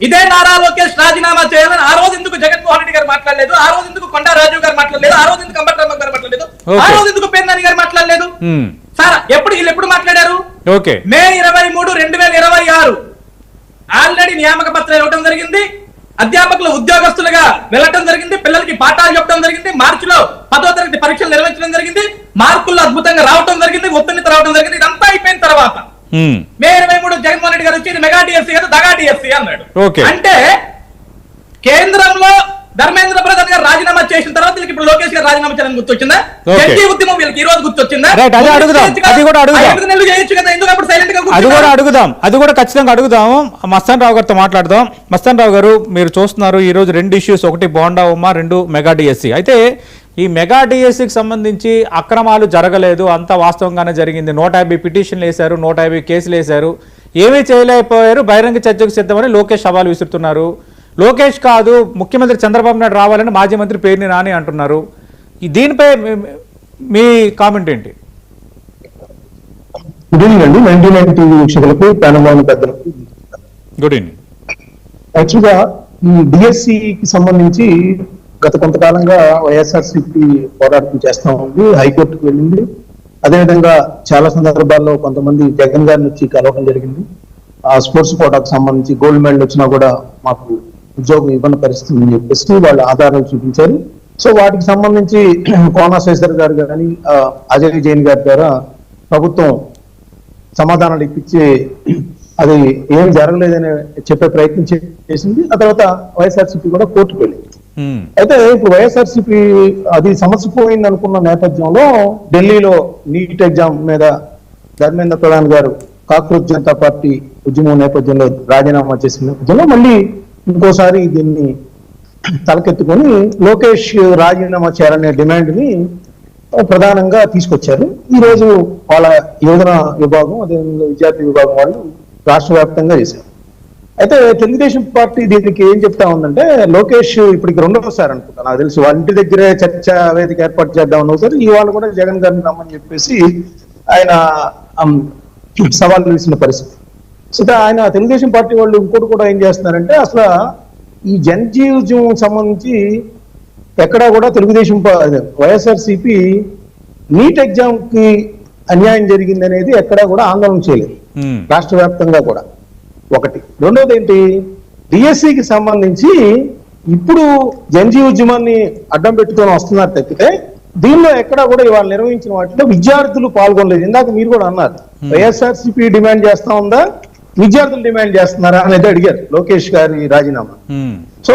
ఇదే నారా లోకేష్ రాజీనామా చేయాలని ఆ రోజు ఎందుకు జగన్మోహన్ రెడ్డి గారు మాట్లాడలేదు? ఆ రోజు ఎందుకు కొండా రాజు గారు మాట్లాడలేదు? ఆ రోజు ఎందుకు అంబటి రాంబాబు గారు మాట్లాడలేదు? ఆ రోజు ఎందుకు పేర్నాని గారు మాట్లాడలేదు? సార్ వీళ్ళు ఎప్పుడు మాట్లాడారు? మే 23, 2026 ఆల్రెడీ నియామక పత్రాలు ఇవ్వడం జరిగింది. అధ్యాపకులు ఉద్యోగస్తులుగా వెళ్ళటం జరిగింది, పిల్లలకి పాఠాలు చెప్పడం జరిగింది, మార్చిలో 10వ తరగతి పరీక్షలు నిర్వహించడం జరిగింది, మార్కుల్లో అద్భుతంగా రావడం జరిగింది, ఉత్తీర్ణత రావడం జరిగింది. ఇదంతా అయిపోయిన తర్వాత మే 23 జగన్మోహన్ రెడ్డి గారు వచ్చి మెగా డిఎస్సి కదా, దగా డిఎస్సి అన్నాడు. అంటే కేంద్రంలో ధర్మేంద్ర ప్రధాన్ గారు రాజీనామా చేసిన తర్వాత వీళ్ళకి ఇప్పుడు లోకేష్ గారు రాజీనామా చేయాలని గుర్తొచ్చిందా? జంజీ ఉద్యమం వీళ్ళకి ఈ రోజు గుర్తొచ్చిందా? అది కూడా ఖచ్చితంగా అడుగుదాం. మస్తాన్ రావు గారితో మాట్లాడదాం. మస్తాన్ రావు గారు, మీరు చూస్తున్నారు ఈ రోజు 2 ఇష్యూస్, ఒకటి బోండా ఉమా, 2 మెగా డిఎస్సి. అయితే ఈ మెగా డిఎస్సికి సంబంధించి అక్రమాలు జరగలేదు, అంతా వాస్తవంగానే జరిగింది. 150 పిటిషన్లు వేశారు, 150 కేసులు వేశారు, ఏమీ చేయలేకపోయారు, బహిరంగ చర్చకు సిద్ధమని లోకేష్ సవాల్ విసురుతున్నారు. లోకేష్ కాదు, ముఖ్యమంత్రి చంద్రబాబు నాయుడు రావాలని మాజీ మంత్రి పేర్ని నాని అంటున్నారు. దీనిపై మీ కామెంట్ ఏంటి? గుడ్ ఈవినింగ్ అండి. 99 టీవీ వీక్షకులకు, ప్యానల్ పెద్దలకు గుడ్ ఈవినింగ్. యాక్చువల్గా ఈ డిఎస్సికి సంబంధించి గత కొంతకాలంగా వైఎస్ఆర్సీపీ పోరాటం చేస్తా ఉంది, హైకోర్టుకు వెళ్ళింది. అదేవిధంగా చాలా సందర్భాల్లో కొంతమంది జగన్ గారిని వచ్చి కలవడం జరిగింది. ఆ స్పోర్ట్స్ కోటాకు సంబంధించి గోల్డ్ మెడల్ వచ్చినా కూడా మాకు ఉద్యోగం ఇవ్వని పరిస్థితి అని చెప్పేసి వాళ్ళు ఆధారాలు చూపించారు. సో వాటికి సంబంధించి కోనా శేషర్ గారు కానీ అజయ్ జైన్ గారి ద్వారా ప్రభుత్వం సమాధానాలు ఇప్పించి అది ఏం జరగలేదని చెప్పే ప్రయత్నం చేసింది. ఆ తర్వాత వైఎస్ఆర్సీపీ కూడా కోర్టుకు వెళ్ళింది. అయితే ఇప్పుడు వైఎస్ఆర్సీపీ అది సమస్య పోయింది అనుకున్న నేపథ్యంలో ఢిల్లీలో నీట్ ఎగ్జామ్ మీద ధర్మేంద్ర ప్రధాన్ గారు కాక్రోచ్ జనతా పార్టీ ఉద్యమం నేపథ్యంలో రాజీనామా చేసిన నేపథ్యంలో మళ్ళీ ఇంకోసారి దీన్ని తలకెత్తుకొని లోకేష్ రాజీనామా చేయాలనే డిమాండ్ ని ప్రధానంగా తీసుకొచ్చారు. ఈ రోజు వాళ్ళ యువజన విభాగం అదేవిధంగా విద్యార్థి విభాగం వాళ్ళు రాష్ట్ర వ్యాప్తంగా చేశారు. అయితే తెలుగుదేశం పార్టీ దీనికి ఏం చెప్తా ఉందంటే, లోకేష్ ఇప్పటికి రెండోసారి అనుకుంటా నాకు తెలిసి వాళ్ళ ఇంటి దగ్గరే చర్చా వేదిక ఏర్పాటు చేద్దామని ఒకసారి ఇవాళ కూడా జగన్ గారిని రమ్మని చెప్పేసి ఆయన సవాల్ వేసిన పరిస్థితి. సో ఆయన తెలుగుదేశం పార్టీ వాళ్ళు ఇంకోటి కూడా ఏం చేస్తున్నారంటే, అసలు ఈ జనజీవనం సంబంధించి ఎక్కడా కూడా తెలుగుదేశం వైఎస్ఆర్సీపీ నీట్ ఎగ్జామ్ కి అన్యాయం జరిగింది అనేది ఎక్కడా కూడా ఆందోళన చేయలేదు రాష్ట్ర వ్యాప్తంగా కూడా. ఒకటి. రెండోది ఏంటి, డిఎస్సికి సంబంధించి ఇప్పుడు జనజీవ ఉద్యమాన్ని అడ్డం పెట్టుకొని వస్తున్నారు తప్పితే దీనిలో ఎక్కడా కూడా ఇవాళ నిర్వహించిన వాటిలో విద్యార్థులు పాల్గొనలేదు. ఇందాక మీరు కూడా అన్నారు, వైఎస్ఆర్సీపీ డిమాండ్ చేస్తా ఉందా, విద్యార్థులు డిమాండ్ చేస్తున్నారా అనేది అడిగారు లోకేష్ గారి రాజీనామా. సో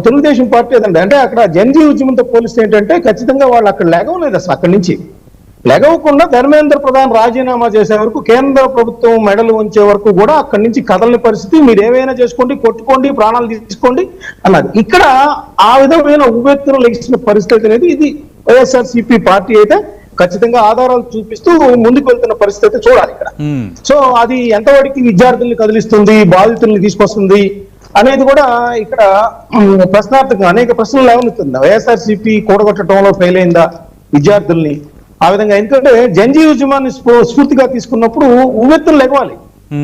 తెలుగుదేశం పార్టీ ఏదంటే, అంటే అక్కడ జనజీవ ఉద్యమంతో పోలిస్తే ఏంటంటే ఖచ్చితంగా వాళ్ళు అక్కడ లేగవలేదు. అసలు అక్కడి నుంచి లేగవకుండా ధర్మేంద్ర ప్రధాన్ రాజీనామా చేసే వరకు, కేంద్ర ప్రభుత్వం మెడలు ఉంచే వరకు కూడా అక్కడి నుంచి కదలని పరిస్థితి. మీరు ఏమైనా చేసుకోండి, కొట్టుకోండి, ప్రాణాలు తీసుకోండి అన్నారు. ఇక్కడ ఆ విధమైన ఉవ్వెత్తున లెగిసిన పరిస్థితి అనేది ఇది వైఎస్ఆర్సీపీ పార్టీ అయితే ఖచ్చితంగా ఆధారాలు చూపిస్తూ ముందుకు వెళ్తున్న పరిస్థితి అయితే చూడాలి ఇక్కడ. సో అది ఎంతవరకు విద్యార్థుల్ని కదిలిస్తుంది, బాధితుల్ని తీసుకొస్తుంది అనేది కూడా ఇక్కడ ప్రశ్నార్థకంగా అనేక ప్రశ్నలు లేవనెత్తుంది. వైఎస్ఆర్సీపీ కూడగొట్టడంలో ఫెయిల్ అయిందా విద్యార్థుల్ని ఆ విధంగా? ఎందుకంటే జనజీవ ఉద్యమాన్ని స్ఫూర్తిగా తీసుకున్నప్పుడు ఉవ్వెత్తులు లెగవాలి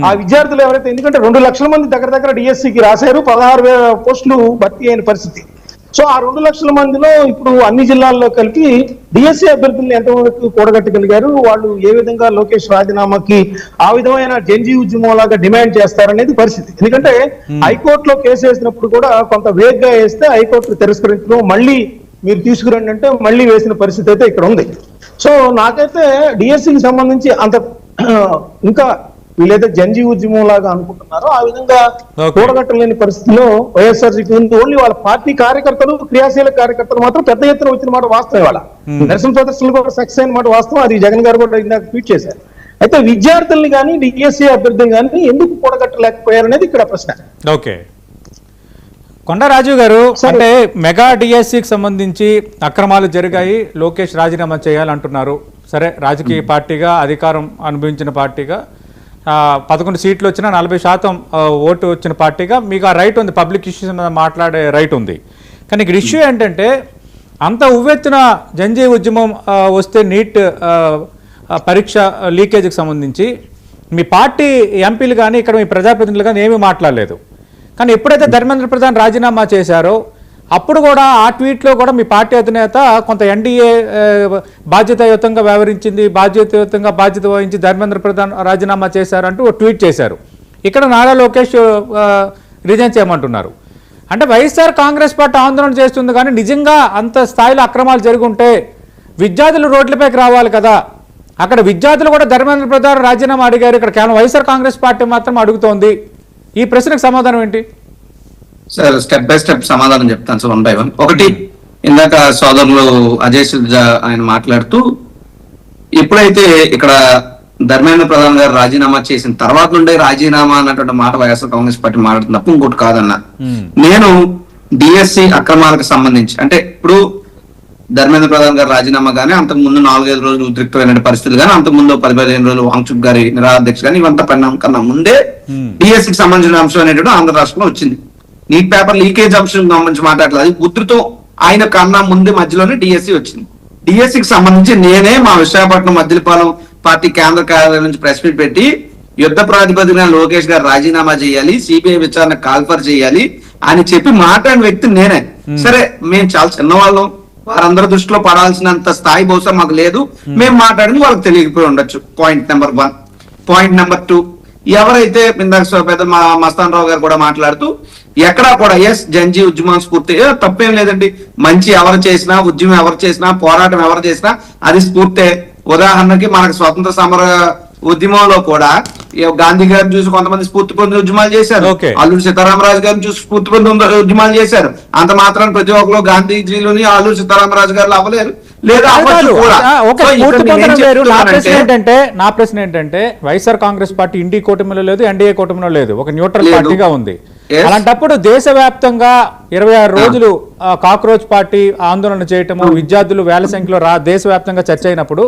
ఆ విద్యార్థులు ఎవరైతే. ఎందుకంటే 2 లక్షల మంది దగ్గర డిఎస్సికి రాశారు, 16,000 పోస్టులు భర్తీ అయిన పరిస్థితి. సో ఆ 2 లక్షల మందిలో ఇప్పుడు అన్ని జిల్లాల్లో కలిపి డిఎస్సి అభ్యర్థులను ఎంతవరకు కూడగట్టగలిగారు, వాళ్ళు ఏ విధంగా లోకేష్ రాజీనామాకి ఆ విధమైన జనజీవ ఉద్యమం లాగా డిమాండ్ చేస్తారనేది పరిస్థితి. ఎందుకంటే హైకోర్టులో కేసు వేసినప్పుడు కూడా కొంత వేగ్గా వేస్తే హైకోర్టు తిరస్కరించడం, మళ్ళీ మీరు తీసుకురండి అంటే మళ్ళీ వేసిన పరిస్థితి అయితే ఇక్కడ ఉంది. సో నాకైతే డిఎస్సికి సంబంధించి అంత ఇంకా వీళ్ళైతే జనజీవ ఉద్యమం లాగా అనుకుంటున్నారో ఆ విధంగా కూడగట్టలేని పరిస్థితిలో వైఎస్ఆర్సీపీ ఉంది. ఓన్లీ వాళ్ళ పార్టీ కార్యకర్తలు, క్రియాశీల కార్యకర్తలు మాత్రం పెద్ద ఎత్తున వచ్చిన మాట వాస్తవం. వాళ్ళ నిరసన ప్రదర్శనలు కూడా సక్సెస్ అయిన మాట వాస్తవం. అది జగన్ గారు కూడా ఇందాక ట్వీట్ చేశారు. అయితే విద్యార్థుల్ని కానీ డిఎస్సి అభ్యర్థులు కానీ ఎందుకు కూడగట్టలేకపోయారనేది ఇక్కడ ప్రశ్న. ఓకే, కొండరాజు గారు, అంటే మెగా డిఎస్సికి సంబంధించి అక్రమాలు జరిగాయి, లోకేష్ రాజీనామా చేయాలంటున్నారు. సరే, రాజకీయ పార్టీగా అధికారం అనుభవించిన పార్టీగా 11 సీట్లు వచ్చినా 40% ఓటు వచ్చిన పార్టీగా మీకు ఆ రైట్ ఉంది, పబ్లిక్ ఇష్యూస్ మీద మాట్లాడే రైట్ ఉంది. కానీ ఇక్కడ ఇష్యూ ఏంటంటే, అంత ఉవ్వెత్తున జనజీవ ఉద్యమం వస్తే నీట్ పరీక్ష లీకేజీకి సంబంధించి మీ పార్టీ ఎంపీలు కానీ ఇక్కడ మీ ప్రజాప్రతినిధులు కానీ ఏమీ మాట్లాడలేదు. కానీ ఎప్పుడైతే ధర్మేంద్ర ప్రధాన్ రాజీనామా చేశారో అప్పుడు కూడా ఆ ట్వీట్లో కూడా మీ పార్టీ అధినేత కొంత ఎన్డీఏ బాధ్యతాయుతంగా వ్యవహరించింది, బాధ్యత వహించి ధర్మేంద్ర ప్రధాన్ రాజీనామా చేశారంటూ ట్వీట్ చేశారు. ఇక్కడ నారా లోకేష్ రిజైన్ చేయమంటున్నారు. అంటే వైఎస్ఆర్ కాంగ్రెస్ పార్టీ ఆందోళన చేస్తుంది, కానీ నిజంగా అంత స్థాయిలో అక్రమాలు జరుగుంటే విద్యార్థులు రోడ్లపైకి రావాలి కదా. అక్కడ విద్యార్థులు కూడా ధర్మేంద్ర ప్రధాన్ రాజీనామా అడిగారు, ఇక్కడ కేవలం వైఎస్ఆర్ కాంగ్రెస్ పార్టీ మాత్రం అడుగుతోంది. ఈ ప్రశ్నకు సమాధానం ఏంటి? సార్, స్టెప్ బై స్టెప్ సమాధానం చెప్తాను సార్, 1 by 1. ఒకటి, ఇందాక సోదరులు అజయ్ సిల్జా ఆయన మాట్లాడుతూ, ఎప్పుడైతే ఇక్కడ ధర్మేంద్ర ప్రధాన్ గారు రాజీనామా చేసిన తర్వాత నుండే రాజీనామా అన్నటువంటి మాట వైఎస్ఆర్ కాంగ్రెస్ పార్టీ మాట్లాడుతున్న తప్ప ఇంకోటి కాదన్నా. నేను డిఎస్సి అక్రమాలకు సంబంధించి, అంటే ఇప్పుడు ధర్మేంద్ర ప్రధాన్ గారు రాజీనామా కానీ, అంతకు ముందు 4-5 రోజులు ఉద్రిక్తమైన పరిస్థితులు కానీ, అంతకు ముందు 10-15 రోజులు వాంగ్చుక్ గారి నిరాధ్యక్ష కానీ, ఇవంతా పరిణామం కన్నా ముందే డిఎస్సికి సంబంధించిన అంశం అనేటువంటి ఆంధ్ర రాష్ట్రంలో వచ్చింది. నీట్ పేపర్ లీకేజ్ అంశం సంబంధించి మాట్లాడలేదు, ఉధృతం ఆయన కన్నా ముందే మధ్యలోనే డిఎస్సి వచ్చింది. డిఎస్సికి సంబంధించి నేనే మా విశాఖపట్నం మద్దిలపాలెం పార్టీ కేంద్ర కార్యాలయం నుంచి ప్రెస్ మీట్ పెట్టి, యుద్ధ ప్రాతిపదికన లోకేష్ గారు రాజీనామా చేయాలి, సిబిఐ విచారణ కాల్ఫర్ చేయాలి అని చెప్పి మాట్లాడిన వ్యక్తి నేనే. సరే, మేము చాలా చిన్నవాళ్ళం, వారందరి దృష్టిలో పడాల్సినంత స్థాయి బహుశా మాకు లేదు, మేము మాట్లాడింది వాళ్ళకి తెలియకపోయి ఉండొచ్చు. Point number 1. పాయింట్ నెంబర్ 2, ఎవరైతే ఇందాక పెద్ద మస్తాన్ రావు గారు కూడా మాట్లాడుతూ ఎక్కడా కూడా జనజీవ ఉద్యమం స్ఫూర్తి తప్పేం లేదండి, మంచి ఎవరు చేసినా, ఉద్యమం ఎవరు చేసినా, పోరాటం ఎవరు చేసినా అది స్ఫూర్తే. ఉదాహరణకి మనకు స్వతంత్ర సమర ఉద్యమంలో కూడా గాంధీ గారిని చూసి కొంతమంది స్ఫూర్తి పొంది ఉద్యమాలు చేశారు. Okay. అల్లూరి సీతారామరాజు గారిని చూసి స్ఫూర్తి పొంది ఉద్యమాలు చేశారు. అంత మాత్రం ప్రతి ఒక్కరు గాంధీజీలోని అల్లూరి సీతారామరాజు గారు అవ్వలేరు, లేదా అవ్వచ్చు కూడా. ఓకే, సో ఇక్కడ పూర్తి నేను ఏం పొందడం వేరు. చెప్తున్నానంటే, నా ప్రశ్న ఏంటంటే వైఎస్ఆర్ కాంగ్రెస్ పార్టీ ఇండి కూటమిలో లేదు, ఎన్డీఏ కూటమిలో లేదు, ఒక న్యూట్రల్ లేదు. పార్టీగా ఉంది. Yes. అలాంటప్పుడు దేశవ్యాప్తంగా 26 రోజులు కాక్రోచ్ పార్టీ ఆందోళన చేయటము, విద్యార్థులు వేల సంఖ్యలో దేశవ్యాప్తంగా చర్చ అయినప్పుడు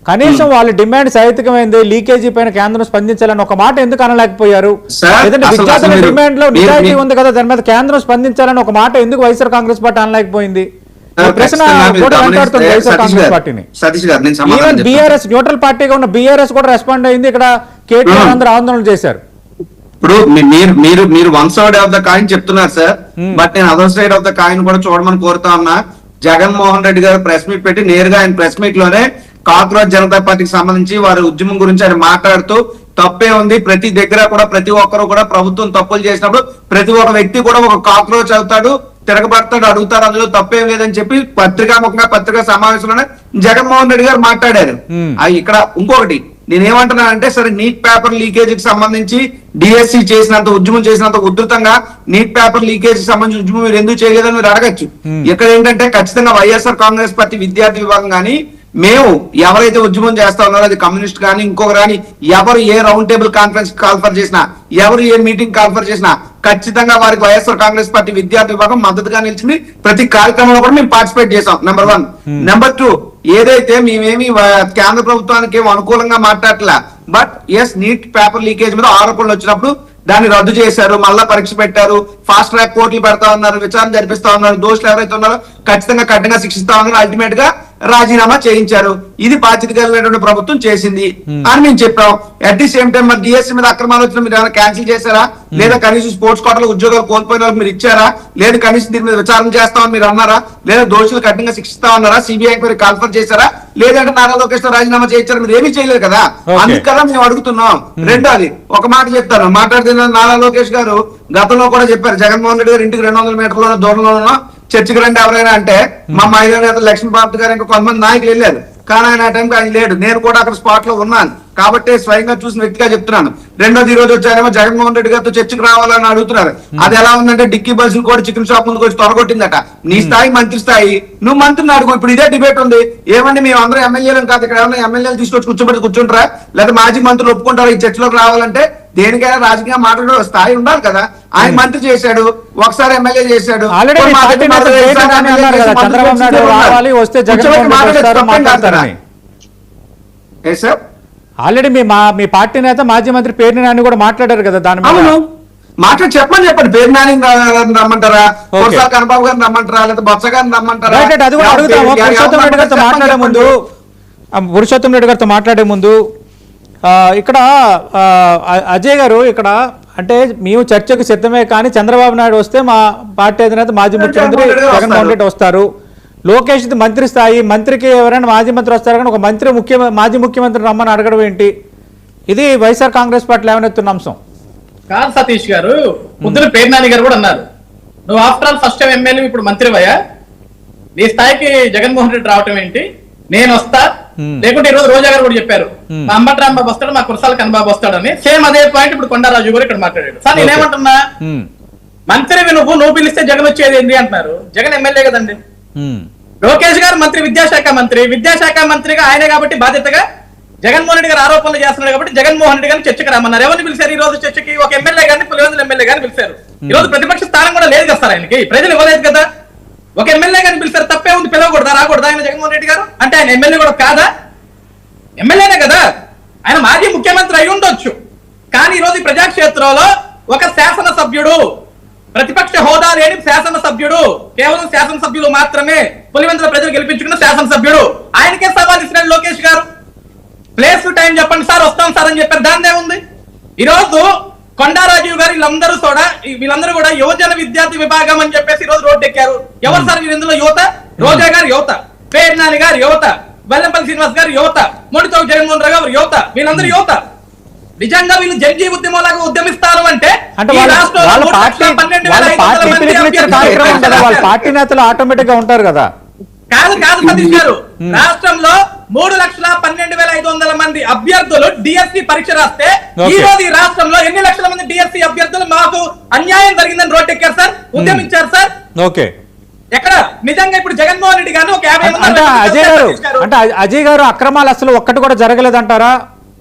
కనీసం వాళ్ళ డిమాండ్ సైతికమైంది, లీకేజీ పైన కేంద్రం స్పందించాలని ఒక మాట ఎందుకు అనలేకపోయారు? సార్, లేదంటే అసలు విద్యార్థుల మీరు- డిమాండ్ లో నిజాయితీ మీరు- ఉంది కదా, దాని మీద కేంద్రం స్పందించాలని ఒక మాట ఎందుకు వైఎస్ఆర్ కాంగ్రెస్ పార్టీ అనలేకపోయింది? ఈ ప్రశ్న ఖచ్చితంగా మీరు కూడా గమనిస్తే వెంటాడుతుంది వైఎస్ఆర్ సతీష్ కాంగ్రెస్ గారు, పార్టీని. సతీష్ గారు నేను సమాధానం ఈవెన్ చెప్తాను. బీఆర్ఎస్ న్యూట్రల్ పార్టీగా ఉన్న బీఆర్ఎస్ కూడా రెస్పాండ్ అయింది. ఇక్కడ కేటీఆర్ అందరూ ఆందోళన చేశారు. ఇప్పుడు మీరు one side of the coin చెప్తున్నారు సార్, బట్ నేను other side of the coin కూడా చూడమని కోరుతా ఉన్నా. జగన్మోహన్ రెడ్డి గారు ప్రెస్ మీట్ పెట్టి నేరుగా ఆయన ప్రెస్ మీట్ లోనే కాక్రోచ్ జనతా పార్టీకి సంబంధించి వారి ఉద్యమం గురించి ఆయన మాట్లాడుతూ తప్పే ఉంది, ప్రతి దగ్గర కూడా ప్రతి ఒక్కరు కూడా ప్రభుత్వం తప్పులు చేసినప్పుడు ప్రతి ఒక్క వ్యక్తి కూడా ఒక కాక్రోచ్ అవుతాడు, తిరగబడతాడు, అడుగుతాడు, అందులో తప్పేం లేదని చెప్పి పత్రికా సమావేశంలోనే జగన్మోహన్ రెడ్డి గారు మాట్లాడారు. ఇక్కడ ఇంకొకటి నేనేమంటున్నానంటే, సరే నీట్ పేపర్ లీకేజీకి సంబంధించి డిఎస్సి చేసినంత ఉద్యమం చేసినంత ఉధృతంగా నీట్ పేపర్ లీకేజీకి సంబంధించిన ఉద్యమం మీరు ఎందుకు చేయలేదని మీరు అడగచ్చు. ఇక్కడ ఏంటంటే ఖచ్చితంగా వైఎస్ఆర్ కాంగ్రెస్ పార్టీ విద్యార్థి విభాగం కానీ మేము ఎవరైతే ఉద్యమం చేస్తా ఉన్నారో అది కమ్యూనిస్ట్ కానీ ఇంకొక కానీ ఎవరు ఏ రౌండ్ టేబుల్ కాన్ఫరెన్స్ కాల్ఫర్ చేసినా, ఎవరు ఏ మీటింగ్ కాల్ఫర్ చేసినా ఖచ్చితంగా వారికి వైఎస్ఆర్ కాంగ్రెస్ పార్టీ విద్యార్థి విభాగం మద్దతుగా నిలిచింది. ప్రతి కార్యక్రమంలో కూడా మేము పార్టిసిపేట్ చేసాం. నెంబర్ 1. నెంబర్ 2, ఏదైతే మేమేమి కేంద్ర ప్రభుత్వానికి ఏమో అనుకూలంగా మాట్లాడట్లా, బట్ ఎస్ నీట్ పేపర్ లీకేజ్ మీద ఆరోపణలు వచ్చినప్పుడు దాన్ని రద్దు చేశారు, మళ్ళా పరీక్ష పెట్టారు, ఫాస్ట్ ట్రాక్ కోర్టులు పెడతా ఉన్నారు, విచారణ జరిపిస్తా ఉన్నారు, దోషులు ఎవరైతే ఉన్నారో ఖచ్చితంగా కఠినంగా శిక్షిస్తా ఉన్నారు, అల్టిమేట్ గా రాజీనామా చేయించారు. ఇది బాధ్యత కలిగినటువంటి ప్రభుత్వం చేసింది అని మేము చెప్పాం. అట్ ది సేమ్ టైం మరి డిఎస్సీ మీద అక్రమాలు వచ్చిన మీరు ఏమైనా క్యాన్సిల్ చేశారా, లేదా కనీసం స్పోర్ట్స్ కోటాలో ఉద్యోగాలు కోల్పోయిన వాళ్ళకి మీరు ఇచ్చారా, లేదా కనీసం దీని మీద విచారణ చేస్తామని మీరు అన్నారా, లేదా దోషులు కఠినంగా శిక్షిస్తా ఉన్నారా, సిబిఐ మీరు కాల్ఫర్ చేశారా, లేదంటే నారా లోకేష్ రాజీనామా చేయించారు, మీరు ఏమీ చేయలేదు కదా. అందుకలా మేము అడుగుతున్నాం. రెండోది ఒక మాట చెప్తాను, మాట్లాడుతున్న నారా లోకేష్ గారు గతంలో కూడా చెప్పారు, జగన్మోహన్ రెడ్డి గారు ఇంటికి 200 మీటర్ల దూరంలో చర్చికి రండి ఎవరైనా అంటే మా మహిళా నేత లక్ష్మీపార్వతి గారు ఇంకా కొంతమంది నాయకులు వెళ్ళారు, కానీ ఆయన ఆ టైంకి ఆయన లేడు. నేను కూడా అక్కడ స్పాట్ లో ఉన్నాను కాబట్టి స్వయంగా చూసిన వ్యక్తిగా చెప్తున్నాను. రెండోది ఈ రోజు వచ్చారేమో జగన్మోహన్ రెడ్డి గారితో చర్చకు రావాలని అడుగుతున్నారు. అది ఎలా ఉందంటే డిక్కీ బస్సులు కూడా చికెన్ షాప్ ముందుకు వచ్చి తొలగొట్టిందట. నీ స్థాయి మంత్రి స్థాయి, నువ్వు మంత్రిని అడుగు. ఇప్పుడు ఇదే డిబేట్ ఉంది, ఏమంటే మేము అందరూ ఎమ్మెల్యేలు కాదు, ఇక్కడ ఏమన్నా ఎమ్మెల్యేలు తీసుకొచ్చి కూర్చుంటారా, లేదా మాజీ మంత్రులు ఒప్పుకుంటారా ఈ చర్చలోకి రావాలంటే? దేనికైనా రాజకీయ మాట్లాడే స్థాయి ఉండాలి కదా. ఆయన మంత్రి చేశాడు, ఒకసారి ఎమ్మెల్యే చేశాడు. ఆల్రెడీ మీ పార్టీ నేత మాజీ మంత్రి పేర్ని నాని కూడా మాట్లాడారు కదా దాని మీద. మాట్లాడి చెప్పండి పేరు నాని రమ్మంటారా, కొరసాల కన్నబాబు గారిని రమ్మంటారా, లేదా బొత్స గారిని రమ్మంటారా? అది కూడా అడుగుతాము. పురుషోత్తం రెడ్డి గారితో మాట్లాడే ముందు ఇక్కడ అజయ్ గారు, ఇక్కడ అంటే మేము చర్చకు సిద్ధమే కానీ చంద్రబాబు నాయుడు వస్తే మా పార్టీ అధినేత మాజీ ముఖ్యమంత్రి జగన్మోహన్ రెడ్డి వస్తారు, లోకేష్ మంత్రి స్థాయి, మంత్రికి ఎవరైనా మాజీ మంత్రి వస్తారు కానీ ఒక మాజీ ముఖ్యమంత్రి రమ్మని అడగడం ఏంటి? ఇది వైఎస్ఆర్ కాంగ్రెస్ పార్టీ లేవనెత్తున్న అంశం కాదు. సతీష్ గారు, ముద్దుల పేర్నాని గారు కూడా అన్నారు, నువ్వు after all first time MLA, ఇప్పుడు మంత్రివయ్యా, నీ స్థాయికి జగన్మోహన్ రెడ్డి రావటం ఏంటి, నేను వస్తా. లేకుంటే ఈ రోజు రోజా గారు కూడా చెప్పారు, మా అంబటి రాంబాబు వస్తాడు, మా కురసాల కన్నబాబు వస్తాడని. సేమ్ అదే పాయింట్ ఇప్పుడు కొండారాజు గారు ఇక్కడ మాట్లాడాడు. సార్ నేనేమంటున్నా, మంత్రివి నువ్వు పిలిస్తే జగన్ వచ్చేది ఏంటి అంటున్నారు. జగన్ ఎమ్మెల్యే కదండి. లోకేష్ గారు మంత్రి, విద్యాశాఖ మంత్రిగా ఆయనే కాబట్టి బాధ్యతగా జగన్మోహన్ రెడ్డి గారు ఆరోపణలు చేస్తున్నాడు కాబట్టి జగన్మోహన్ రెడ్డి గారిని చర్చకు రమ్మన్నారు. ఎవరిని పిలిచారు ఈ రోజు చర్చకి? ఒక ఎమ్మెల్యే గారిని, పులివెందుల ఎమ్మెల్యే గారిని పిలిచారు. ఈ రోజు ప్రతిపక్ష స్థానం కూడా లేదు కదా సార్ ఆయనకి, ప్రజలు ఇవ్వలేదు కదా. ఒక ఎమ్మెల్యే గారిని పిలిచారు, తప్పే ఉంది, పిలవకూడదా, రాకూడదా ఆయన జగన్మోహన్ రెడ్డి గారు? అంటే ఆయన ఎమ్మెల్యే కూడా కాదా? ఎమ్మెల్యేనే కదా ఆయన, మాజీ ముఖ్యమంత్రి అయి ఉండొచ్చు. కానీ ఈ రోజు ఈ ప్రజాక్షేత్రంలో ఒక శాసనసభ్యుడు, ప్రతిపక్ష హోదా లేని శాసనసభ్యుడు, కేవలం శాసనసభ్యులు మాత్రమే, పులివెందుల ప్రజలు గెలిపించుకున్న శాసనసభ్యుడు, ఆయనకే సవాల్ ఇస్తున్నాడు లోకేష్ గారు. ప్లేస్ టైం చెప్పండి సార్, వస్తాం సార్ అని చెప్పారు. దాన్నే ఉంది. ఈ రోజు కొండారాజు గారు వీళ్ళందరూ కూడా యువజన విద్యార్థి విభాగం అని చెప్పేసి ఈ రోజు రోడ్డు ఎక్కారు. ఎవరు సార్ వీరు ఇందులో? యువత. రోజా గారు యువత, పేర్నాని గారు యువత, వెల్లంపల్లి శ్రీనివాస్ గారు యువత, మొండితోటి జగన్మోహన్ రావు గారు యువత, వీళ్ళందరూ యువత. నిజంగా వీళ్ళు జడ్జి ఉద్యమంలాగా ఉద్యమిస్తారు అంటే పార్టీ నేతలు ఆటోమేటిక్ గా ఉంటారు కదా. కాదు సతీష్ గారు, రాష్ట్రంలో 3,12,500 మంది అభ్యర్థులు డిఎస్సి పరీక్ష రాస్తే ఈ రోజు ఈ రాష్ట్రంలో ఎన్ని లక్షల మంది డిఎస్సి అభ్యర్థులు మాకు అన్యాయం జరిగిందని రోడ్డెక్కారు సార్, ఉద్యమించారు సార్. ఓకే, ఎక్కడ నిజంగా ఇప్పుడు జగన్మోహన్ రెడ్డి గారు ఒక 50 మంది అంటే అజయ్ గారు అక్రమాలు అసలు ఒక్కటి కూడా జరగలేదంటారా?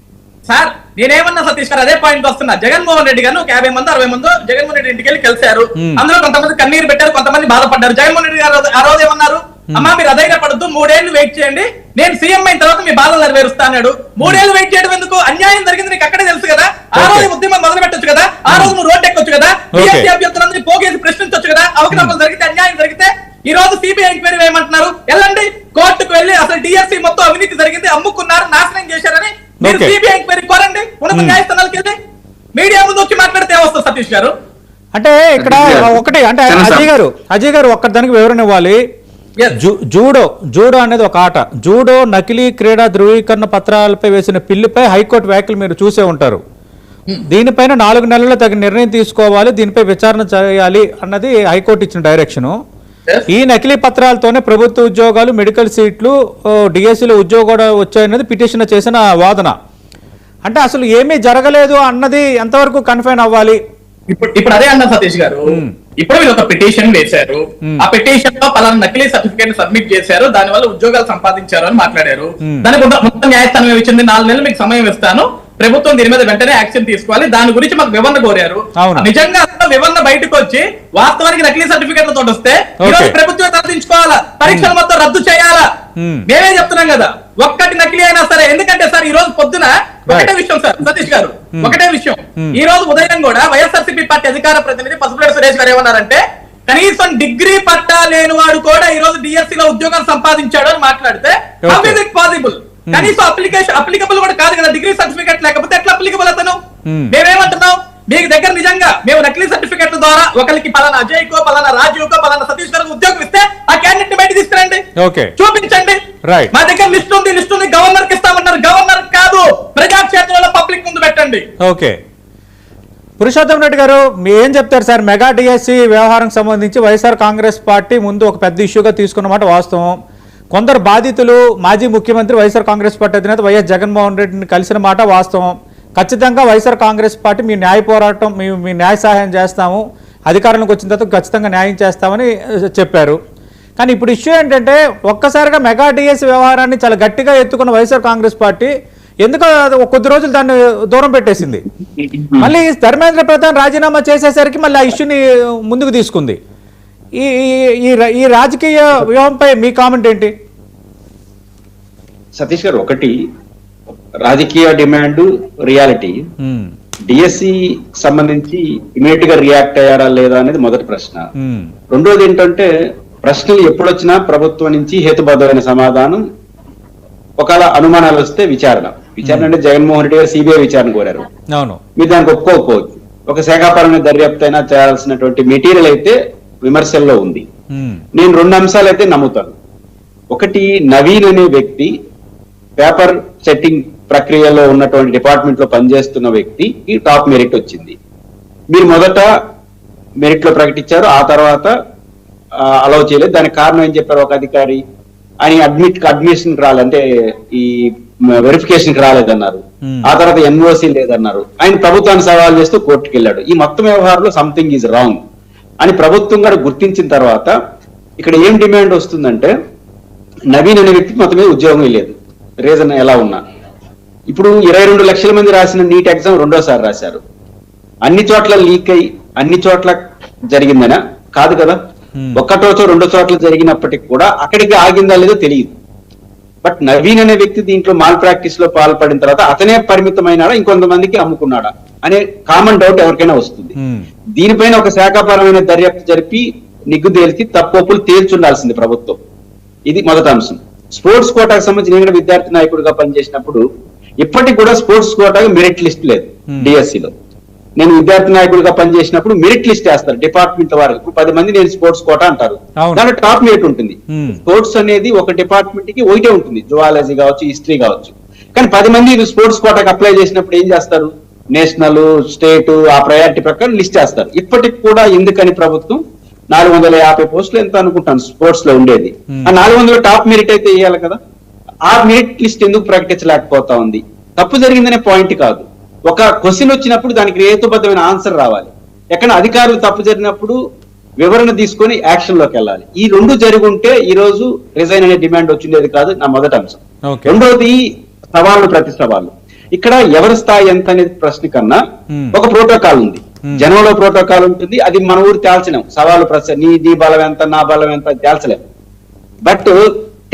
సార్ నేనేమన్నా సతీష్ గారు అదే పాయింట్ వస్తున్నా. జగన్మోహన్ రెడ్డి గారు ఒక 50 మంది 60 మంది జగన్మోహన్ రెడ్డి ఇంటికి వెళ్ళి కలిశారు. అందులో కొంతమంది కన్నీరు పెట్టారు, కొంతమంది బాధపడ్డారు. జగన్మోహన్ రెడ్డి గారు ఆ రోజు ఏమన్నారు? అమ్మా మీరు అధైర్యపడద్దు, 3 ఏళ్లు వెయిట్ చేయండి, నేను సీఎం అయిన తర్వాత మీ బాధలు నెరవేరుస్తా అన్నాడు. 3 ఏళ్లు వెయిట్ చేయడం ఎందుకు? అన్యాయం జరిగింది నీకు అక్కడే తెలుసు కదా. ఆ రోజు ఉద్యమం మొదలు పెట్టొచ్చు కదా, ఆ రోజు నువ్వు రోడ్ ఎక్కొచ్చు కదా, బీఎస్సీ అభ్యర్థులందరినీ పోగేసి ప్రశ్నించొచ్చు కదా. అవకతవకలు జరిగితే అన్యాయం జరిగితే ఈ రోజు సిబిఐ ఎంక్వైరీ వేయమంటున్నారు. వెళ్ళండి కోర్టుకు వెళ్ళి అసలు డిఎస్సీ మొత్తం అవినీతి జరిగింది, అమ్ముకున్నారు, నాశనం చేశారని మీరు సిబిఐ ఎంక్వైరీ కోరండి. ఉన్నత న్యాయస్థానాలకు వెళ్ళి మీడియా ముందు వచ్చి మాట్లాడితే వస్తుంది సతీష్ గారు. అంటే ఇక్కడ ఒకటి అంటే అజయ్ గారు ఒక్క దానికి వివరణ ఇవ్వాలి. జూడో అనేది ఒక ఆట. జూడో నకిలీ క్రీడా ధృవీకరణ పత్రాలపై వేసిన పిల్లిపై హైకోర్టు వ్యాఖ్యలు మీరు చూసే ఉంటారు. దీనిపైన 4 నెలల్లో తగిన నిర్ణయం తీసుకోవాలి, దీనిపై విచారణ చేయాలి అన్నది హైకోర్టు ఇచ్చిన డైరెక్షను. ఈ నకిలీ పత్రాలతోనే ప్రభుత్వ ఉద్యోగాలు, మెడికల్ సీట్లు, డిఎస్సీలో ఉద్యోగాలు వచ్చాయన్నది పిటిషన్ చేసిన వాదన. అంటే అసలు ఏమీ జరగలేదు అన్నది ఎంతవరకు కన్ఫైన్ అవ్వాలి? ఇప్పుడు అదే అన్న సతీష్ గారు, ఇప్పుడు మీరు ఒక పిటిషన్ వేశారు, ఆ పిటిషన్ లో పలానా నకిలీ సర్టిఫికేట్ సబ్మిట్ చేశారు, దాని వల్ల ఉద్యోగాలు సంపాదించారు అని మాట్లాడారు. దానికి మొత్తం న్యాయస్థానం ఇచ్చింది 4 నెలలు మీకు సమయం ఇస్తాను, ప్రభుత్వం దీని మీద వెంటనే యాక్షన్ తీసుకోవాలి, దాని గురించి మాకు వివరణ కోరారు. నిజంగా వివరణ బయటకు వచ్చి వాస్తవానికి నకిలీ సర్టిఫికేట్ల తోటి వస్తే ఈరోజు ప్రభుత్వం తరలించుకోవాలా, పరీక్షలు మొత్తం రద్దు చేయాలా? మేమే చెప్తున్నాం కదా, ఒక్కటి నకిలీ అయినా సరే. ఎందుకంటే సార్ ఈ రోజు పొద్దున ఒకటే విషయం సార్ సతీష్ గారు, ఒకటే విషయం. ఈ రోజు ఉదయం కూడా వైఎస్ఆర్సీపీ పార్టీ అధికార ప్రతినిధి పసుపులేటి సురేష్ గారు ఏమన్నారంటే, కనీసం డిగ్రీ పట్టా లేని వాడు కూడా ఈ రోజు డిఎస్సీ లో ఉద్యోగం సంపాదించాడు అని మాట్లాడితే హౌ ఇస్ ఇట్ పాసిబుల్? కనీసం అప్లికబుల్ కూడా కాదు కదా, డిగ్రీ సర్టిఫికేట్ లేకపోతే ఎట్లా అప్లికబుల్ అతను? మేమేమంటున్నాం, మీకు దగ్గర నిజంగా మేము నకిలీ సర్టిఫికేట్ల ద్వారా ఒకరికి పలానా అజయ్ కో, పలానా రాజీవ్ కో, పలానా సతీష్ గారికి ఉద్యోగం ఇస్తే ఆ క్యాండిడేట్ ని బయట తీసుకురండి, చూపించండి. మా దగ్గర లిస్ట్ ఉంది, గవర్నర్ కి ఇస్తామన్నారు, గవర్నర్ కాదు, ప్రజాక్షేత్రంలో పబ్లిక్ ముందు పెట్టండి. ఓకే, పురుషోత్తం రెడ్డి గారు ఏం చెప్తారు సార్? మెగా డిఎస్సీ వ్యవహారం సంబంధించి వైఎస్ఆర్ కాంగ్రెస్ పార్టీ ముందు ఒక పెద్ద ఇష్యూగా తీసుకున్నమాట వాస్తవం. కొందరు బాధితులు మాజీ ముఖ్యమంత్రి వైఎస్ఆర్ కాంగ్రెస్ పార్టీ అధినేత వైఎస్ జగన్మోహన్ రెడ్డిని కలిసిన మాట వాస్తవం. ఖచ్చితంగా వైఎస్ఆర్ కాంగ్రెస్ పార్టీ మీ న్యాయ పోరాటం, మీ న్యాయ సహాయం చేస్తాము, అధికారంలోకి వచ్చిన తర్వాత ఖచ్చితంగా న్యాయం చేస్తామని చెప్పారు. కానీ ఇప్పుడు ఇష్యూ ఏంటంటే, ఒక్కసారిగా మెగా డిఎస్సీ వ్యవహారాన్ని చాలా గట్టిగా ఎత్తుకున్న వైఎస్ఆర్ కాంగ్రెస్ పార్టీ ఎందుకో కొద్ది రోజులు దాన్ని దూరం పెట్టేసింది. మళ్ళీ ధర్మేంద్ర ప్రధాన్ రాజీనామా చేసేసరికి మళ్ళీ ఆ ఇష్యూని ముందుకు తీసుకుంది. ఈ రాజకీయ వ్యూహంపై మీ కామెంట్ ఏంటి? సతీష్ గారు, ఒకటి రాజకీయ డిమాండ్, రియాలిటీ. డిఎస్సి సంబంధించి ఇమీడియట్ గా రియాక్ట్ అయ్యారా లేదా అనేది మొదటి ప్రశ్న. రెండోది ఏంటంటే, ప్రశ్నలు ఎప్పుడొచ్చినా ప్రభుత్వం నుంచి హేతుబద్ధమైన సమాధానం. ఒకవేళ అనుమానాలు వస్తే విచారణ అంటే జగన్మోహన్ రెడ్డి గారు సిబిఐ విచారణ కోరారు, మీరు దానికి ఒప్పుకోకపోవచ్చు. ఒక శాఖాపరమైన దర్యాప్తు అయినా చేయాల్సినటువంటి మెటీరియల్ అయితే విమర్శల్లో ఉంది. నేను 2 అంశాలు అయితే నమ్ముతాను. ఒకటి, నవీన్ అనే వ్యక్తి పేపర్ సెట్టింగ్ ప్రక్రియలో ఉన్నటువంటి డిపార్ట్మెంట్ లో పనిచేస్తున్న వ్యక్తికి టాప్ మెరిట్ వచ్చింది. మీరు మొదట మెరిట్ లో ప్రకటించారు, ఆ తర్వాత అలౌ చేయలేదు. దానికి కారణం ఏం చెప్పారు? ఒక అధికారి ఆయన అడ్మిషన్ రాలేదు, అంటే ఈ వెరిఫికేషన్ కి రాలేదన్నారు. ఆ తర్వాత ఎన్ఓసి లేదన్నారు. ఆయన ప్రభుత్వాన్ని సవాల్ చేస్తూ కోర్టుకు వెళ్ళాడు. ఈ మొత్తం వ్యవహారంలో సంథింగ్ ఈజ్ రాంగ్ అని ప్రభుత్వం కూడా గుర్తించిన తర్వాత ఇక్కడ ఏం డిమాండ్ వస్తుందంటే, నవీన్ అనే వ్యక్తికి మొత్తం మీద ఉద్యోగం లేదు, రీజన్ ఎలా ఉన్నా. ఇప్పుడు 22 లక్షల మంది రాసిన నీట్ ఎగ్జామ్ 2వ సారి రాశారు. అన్ని చోట్ల లీక్ అయి అన్ని చోట్ల జరిగిందనా? కాదు కదా. ఒక్కటో 2 చోట్ల జరిగినప్పటికీ కూడా అక్కడికి ఆగిందా లేదో తెలియదు. బట్ నవీన్ అనే వ్యక్తి దీంట్లో మాల్ ప్రాక్టీస్ లో పాల్పడిన తర్వాత అతనే పరిమితమైనాడా, ఇంకొంతమందికి అమ్ముకున్నాడా అనే కామన్ డౌట్ ఎవరికైనా వస్తుంది. దీనిపైన ఒక శాఖాపరమైన దర్యాప్తు జరిపి నిగ్గు తేల్చి తప్పులు తేల్చుండాల్సింది ప్రభుత్వం. ఇది మొదటి అంశం. స్పోర్ట్స్ కోటాకు సంబంధించి నేను విద్యార్థి నాయకుడిగా పనిచేసినప్పుడు ఇప్పటికి కూడా స్పోర్ట్స్ కోటాకు మెరిట్ లిస్ట్ లేదు డిఎస్సిలో. నేను విద్యార్థి నాయకుడిగా పనిచేసినప్పుడు మెరిట్ లిస్ట్ వేస్తారు డిపార్ట్మెంట్ వారు. 10 మంది నేను స్పోర్ట్స్ కోటా అంటారు, దాంట్లో టాప్ మెరిట్ ఉంటుంది. స్పోర్ట్స్ అనేది ఒక డిపార్ట్మెంట్ కి ఒకటే ఉంటుంది, జువాలజీ కావచ్చు, హిస్టరీ కావచ్చు. కానీ 10 మంది స్పోర్ట్స్ కోటాకి అప్లై చేసినప్పుడు ఏం చేస్తారు? నేషనల్, స్టేట్ ఆ ప్రయారిటీ ప్రకారం లిస్ట్ చేస్తారు. ఇప్పటికి కూడా ఎందుకని ప్రభుత్వం 450 పోస్టులు ఎంత అనుకుంటాను స్పోర్ట్స్ లో ఉండేది, ఆ 400 టాప్ మెరిట్ అయితే వేయాలి కదా. ఆ మెరిట్ లిస్ట్ ఎందుకు ప్రకటించలేకపోతా ఉంది? తప్పు జరిగిందనే పాయింట్ కాదు. ఒక క్వశ్చన్ వచ్చినప్పుడు దానికి హేతుబద్ధమైన ఆన్సర్ రావాలి. ఎక్కడ అధికారులు తప్పు జరిగినప్పుడు వివరణ తీసుకొని యాక్షన్ లోకి వెళ్ళాలి. ఈ రెండు జరిగి ఉంటే ఈ రోజు రిజైన్ అనే డిమాండ్ వచ్చిండేది కాదు. నా మొదటి అంశం. రెండవది సవాళ్ళు, ప్రతి సవాళ్ళు. ఇక్కడ ఎవరి స్థాయి ఎంత అనేది ప్రశ్న కన్నా ఒక ప్రోటోకాల్ ఉంది. జనంలో ప్రోటోకాల్ ఉంటుంది. అది మన ఊరు తేల్చలేం. సవాళ్ళు ప్రశ్న నీ బలం ఎంత, నా బలం ఎంత తేల్చలేం. బట్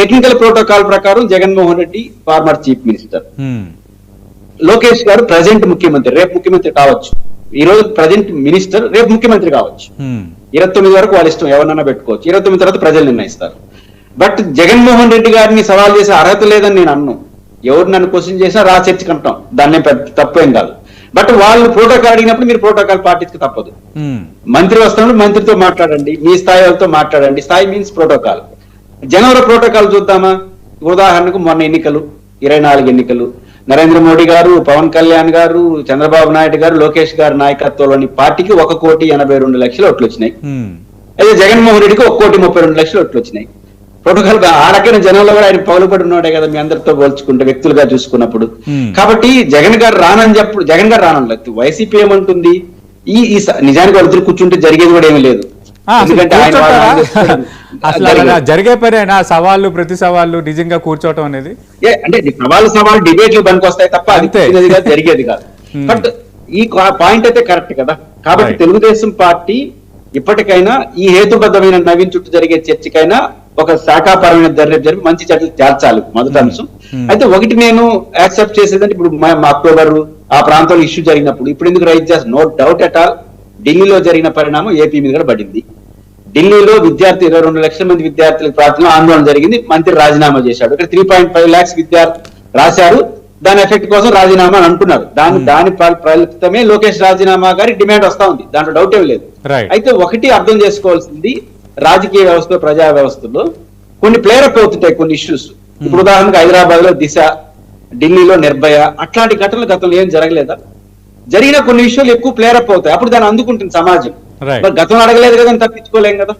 టెక్నికల్ ప్రోటోకాల్ ప్రకారం Jaganmohan Reddy former chief minister, Lokesh గారు ప్రజెంట్ ముఖ్యమంత్రి, రేపు ముఖ్యమంత్రి కావచ్చు. ఈ రోజు ప్రజెంట్ మినిస్టర్, రేపు ముఖ్యమంత్రి కావచ్చు. 29 వరకు వాళ్ళ ఇష్టం, ఎవరినైనా పెట్టుకోవచ్చు. 29 తర్వాత ప్రజలు నిర్ణయిస్తారు. బట్ జగన్మోహన్ రెడ్డి గారిని సవాల్ చేసే అర్హత లేదని నేను అన్నాను. ఎవరు నన్ను క్వశ్చన్ చేసినా రా చర్చకి అంటాం, దాన్ని తప్పేం కాదు. బట్ వాళ్ళు ప్రోటోకాల్ అడిగినప్పుడు మీరు ప్రోటోకాల్ పాటించక తప్పదు. మంత్రి వస్తున్నప్పుడు మంత్రితో మాట్లాడండి, మీ స్థాయి వాళ్ళతో మాట్లాడండి. స్థాయి మీన్స్ ప్రోటోకాల్. జనవరి ప్రోటోకాల్ చూద్దామా? ఉదాహరణకు మొన్న ఎన్నికలు, 24 ఎన్నికలు, నరేంద్ర మోడీ గారు, పవన్ కళ్యాణ్ గారు, చంద్రబాబు నాయుడు గారు, లోకేష్ గారు నాయకత్వంలోని పార్టీకి 1,82,00,000 ఓట్లు వచ్చినాయి. అయితే జగన్మోహన్ రెడ్డికి 1,32,00,000 ఓట్లు వచ్చినాయి. ప్రోటోకాల్ ఆ రకమైన జనంలో కూడా ఆయన పౌలుపడి ఉన్నాడే కదా, మీ అందరితో పోల్చుకుంటే వ్యక్తులుగా చూసుకున్నప్పుడు. కాబట్టి జగన్ గారు రానలేదు. వైసీపీ ఏమంటుంది? ఈ నిజానికి వాళ్ళిద్దరు కూర్చుంటే జరిగేది కూడా ఏమీ లేదు. ఎందుకంటే జరిగే పనేనా సవాళ్ళు, ప్రతి సవాళ్ళు నిజంగా కూర్చోవటం అనేది? అంటే సవాళ్ళు డిబేట్లు పనికొస్తాయి తప్ప అది జరిగేది కాదు. బట్ ఈ పాయింట్ అయితే కరెక్ట్ కదా. కాబట్టి తెలుగుదేశం పార్టీ ఇప్పటికైనా ఈ హేతుబద్ధమైన నవీన్ చుట్టూ జరిగే చర్చకైనా ఒక శాఖాపరమైన జరిపి మంచి చర్చలు చేర్చాలి. మొదటి అంశం. అయితే ఒకటి నేను యాక్సెప్ట్ చేసేదంటే, ఇప్పుడు అక్టోబర్ ఆ ప్రాంతంలో ఇష్యూ జరిగినప్పుడు ఇప్పుడు ఎందుకు రైజ్ చేస్తారు? నో డౌట్ ఎట్ ఆల్, ఢిల్లీలో జరిగిన పరిణామం ఏపీ మీద కూడా పడింది. ఢిల్లీలో 22 లక్షల మంది విద్యార్థులకు ప్రాంతంలో ఆందోళన జరిగింది. మంత్రి రాజీనామా చేశాడు. ఇక్కడ 3.5 lakhs విద్యార్థులు రాశారు. దాని ఎఫెక్ట్ కోసం రాజీనామా అని అంటున్నారు. దాని ఫలితమే లోకేష్ రాజీనామా గారి డిమాండ్ వస్తా ఉంది. దాంట్లో డౌట్ ఏం లేదు. అయితే ఒకటి అర్థం చేసుకోవాల్సింది, రాజకీయ వ్యవస్థలో, ప్రజా వ్యవస్థలో కొన్ని ప్లేరప్ అవుతుంటాయి కొన్ని ఇష్యూస్. ఇప్పుడు ఉదాహరణకు హైదరాబాద్ లో దిశ, ఢిల్లీలో నిర్భయ, అట్లాంటి ఘటనలు గతంలో ఏం జరగలేదా? జరిగిన కొన్ని విషయాలు ఎక్కువ ప్లేరప్ అవుతాయి. అప్పుడు దాన్ని అందుకుంటుంది సమాజం. గతంలో అడగలేదు కదా, తప్పించుకోలేం కదా.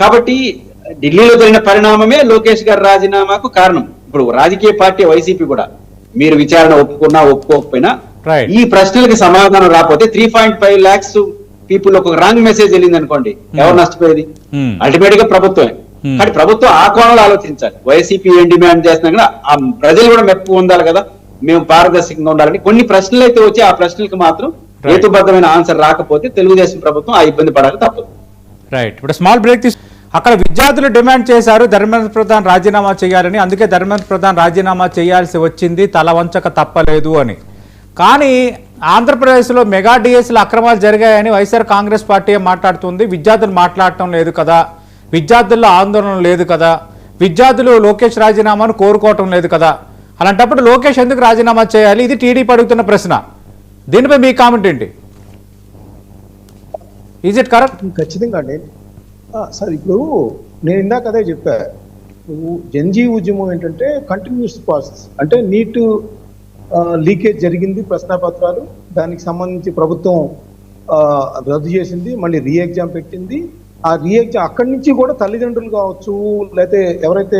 కాబట్టి ఢిల్లీలో జరిగిన పరిణామమే లోకేష్ గారి రాజీనామాకు కారణం. ఇప్పుడు రాజకీయ పార్టీ వైసీపీ కూడా మీరు విచారణ ఒప్పుకున్నా ఒప్పుకోకపోయినా ఈ ప్రశ్నలకు సమాధానం రాకపోతే 3.5 lakhs పీపుల్ ఒక రాంగ్ మెసేజ్ వెళ్ళింది అనుకోండి, ఎవరు నష్టపోయేది? అల్టిమేట్ గా ప్రభుత్వమే. కానీ ప్రభుత్వం ఆ కోణంలో ఆలోచించాలి. వైసీపీ ఏం డిమాండ్ చేస్తున్నా కూడా ఆ ప్రజలు కూడా మెప్పు ఉండాలి కదా, మేము పారదర్శకంగా ఉండాలని. కొన్ని ప్రశ్నలు అయితే వచ్చి ఆ ప్రశ్నలకు మాత్రం హేతుబద్ధమైన ఆన్సర్ రాకపోతే తెలుగుదేశం ప్రభుత్వం ఆ ఇబ్బంది పడక తప్పదు. రైట్. ఇప్పుడు స్మాల్ బ్రేక్ అక్కడ విద్యార్థులు డిమాండ్ చేశారు ధర్మేంద్ర ప్రధాన్ రాజీనామా చేయాలని. అందుకే ధర్మేంద్ర ప్రధాన్ రాజీనామా చేయాల్సి వచ్చింది, తల వంచక తప్పలేదు అని. కానీ ఆంధ్రప్రదేశ్లో మెగా డిఎస్సీల అక్రమాలు జరిగాయని వైఎస్ఆర్ కాంగ్రెస్ పార్టీ మాట్లాడుతుంది. విద్యార్థులు మాట్లాడటం లేదు కదా, విద్యార్థుల్లో ఆందోళన లేదు కదా, విద్యార్థులు లోకేష్ రాజీనామాను కోరుకోవటం లేదు కదా. అలాంటప్పుడు లోకేష్ ఎందుకు రాజీనామా చేయాలి? ఇది టీడీపీ అడుగుతున్న ప్రశ్న. దీనిపై మీ కామెంట్ ఏంటి? Is it correct? ఖచ్చితంగా అండి. సార్, ఇప్పుడు నేను ఇందాక అదే చెప్పా. జన్జీ ఉద్యమం ఏంటంటే కంటిన్యూస్ ప్రాసెస్. అంటే నీట్ లీకేజ్ జరిగింది, ప్రశ్నపత్రాలు, దానికి సంబంధించి ప్రభుత్వం రద్దు చేసింది, మళ్ళీ రీ ఎగ్జామ్ పెట్టింది. ఆ రీ ఎగ్జామ్ అక్కడి నుంచి కూడా తల్లిదండ్రులు కావచ్చు, లేకపోతే ఎవరైతే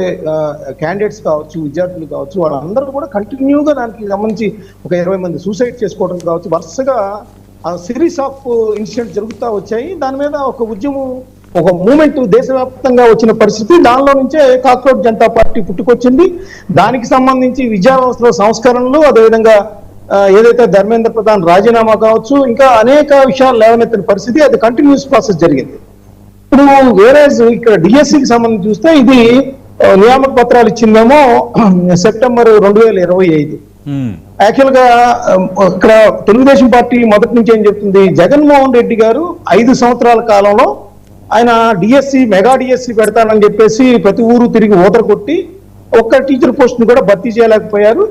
క్యాండిడేట్స్ కావచ్చు, విద్యార్థులు కావచ్చు, వాళ్ళందరూ కూడా కంటిన్యూగా దానికి సంబంధించి ఒక 20 మంది సూసైడ్ చేసుకోవడం కావచ్చు, వరుసగా సిరీస్ ఆఫ్ ఇన్సిడెంట్ జరుగుతూ వచ్చాయి. దాని మీద ఒక ఉద్యమం, ఒక మూమెంట్ దేశవ్యాప్తంగా వచ్చిన పరిస్థితి. దానిలో నుంచే కాక్రోచ్ జనతా పార్టీ పుట్టుకొచ్చింది. దానికి సంబంధించి విద్యా వ్యవస్థలో సంస్కరణలు, అదేవిధంగా ఏదైతే ధర్మేంద్ర ప్రధాన్ రాజీనామా కావచ్చు, ఇంకా అనేక విషయాలు లేవనెత్తిన పరిస్థితి, అది కంటిన్యూస్ ప్రాసెస్ జరిగింది. ఇప్పుడు వేరే ఇక్కడ డిఎస్సికి సంబంధించి చూస్తే ఇది నియామక పత్రాలు ఇచ్చిందేమో సెప్టెంబర్ 2025. యాక్చువల్ గా ఇక్కడ తెలుగుదేశం పార్టీ మొదటి నుంచి ఏం చెప్తుంది, జగన్మోహన్ రెడ్డి గారు 5 సంవత్సరాల కాలంలో ఆయన డిఎస్సి, మెగా డిఎస్సి పెడతానని చెప్పేసి ప్రతి ఊరు తిరిగి ఊదర కొట్టి ఒక్క టీచర్ పోస్ట్ ని కూడా భర్తీ చేయలేకపోయారు.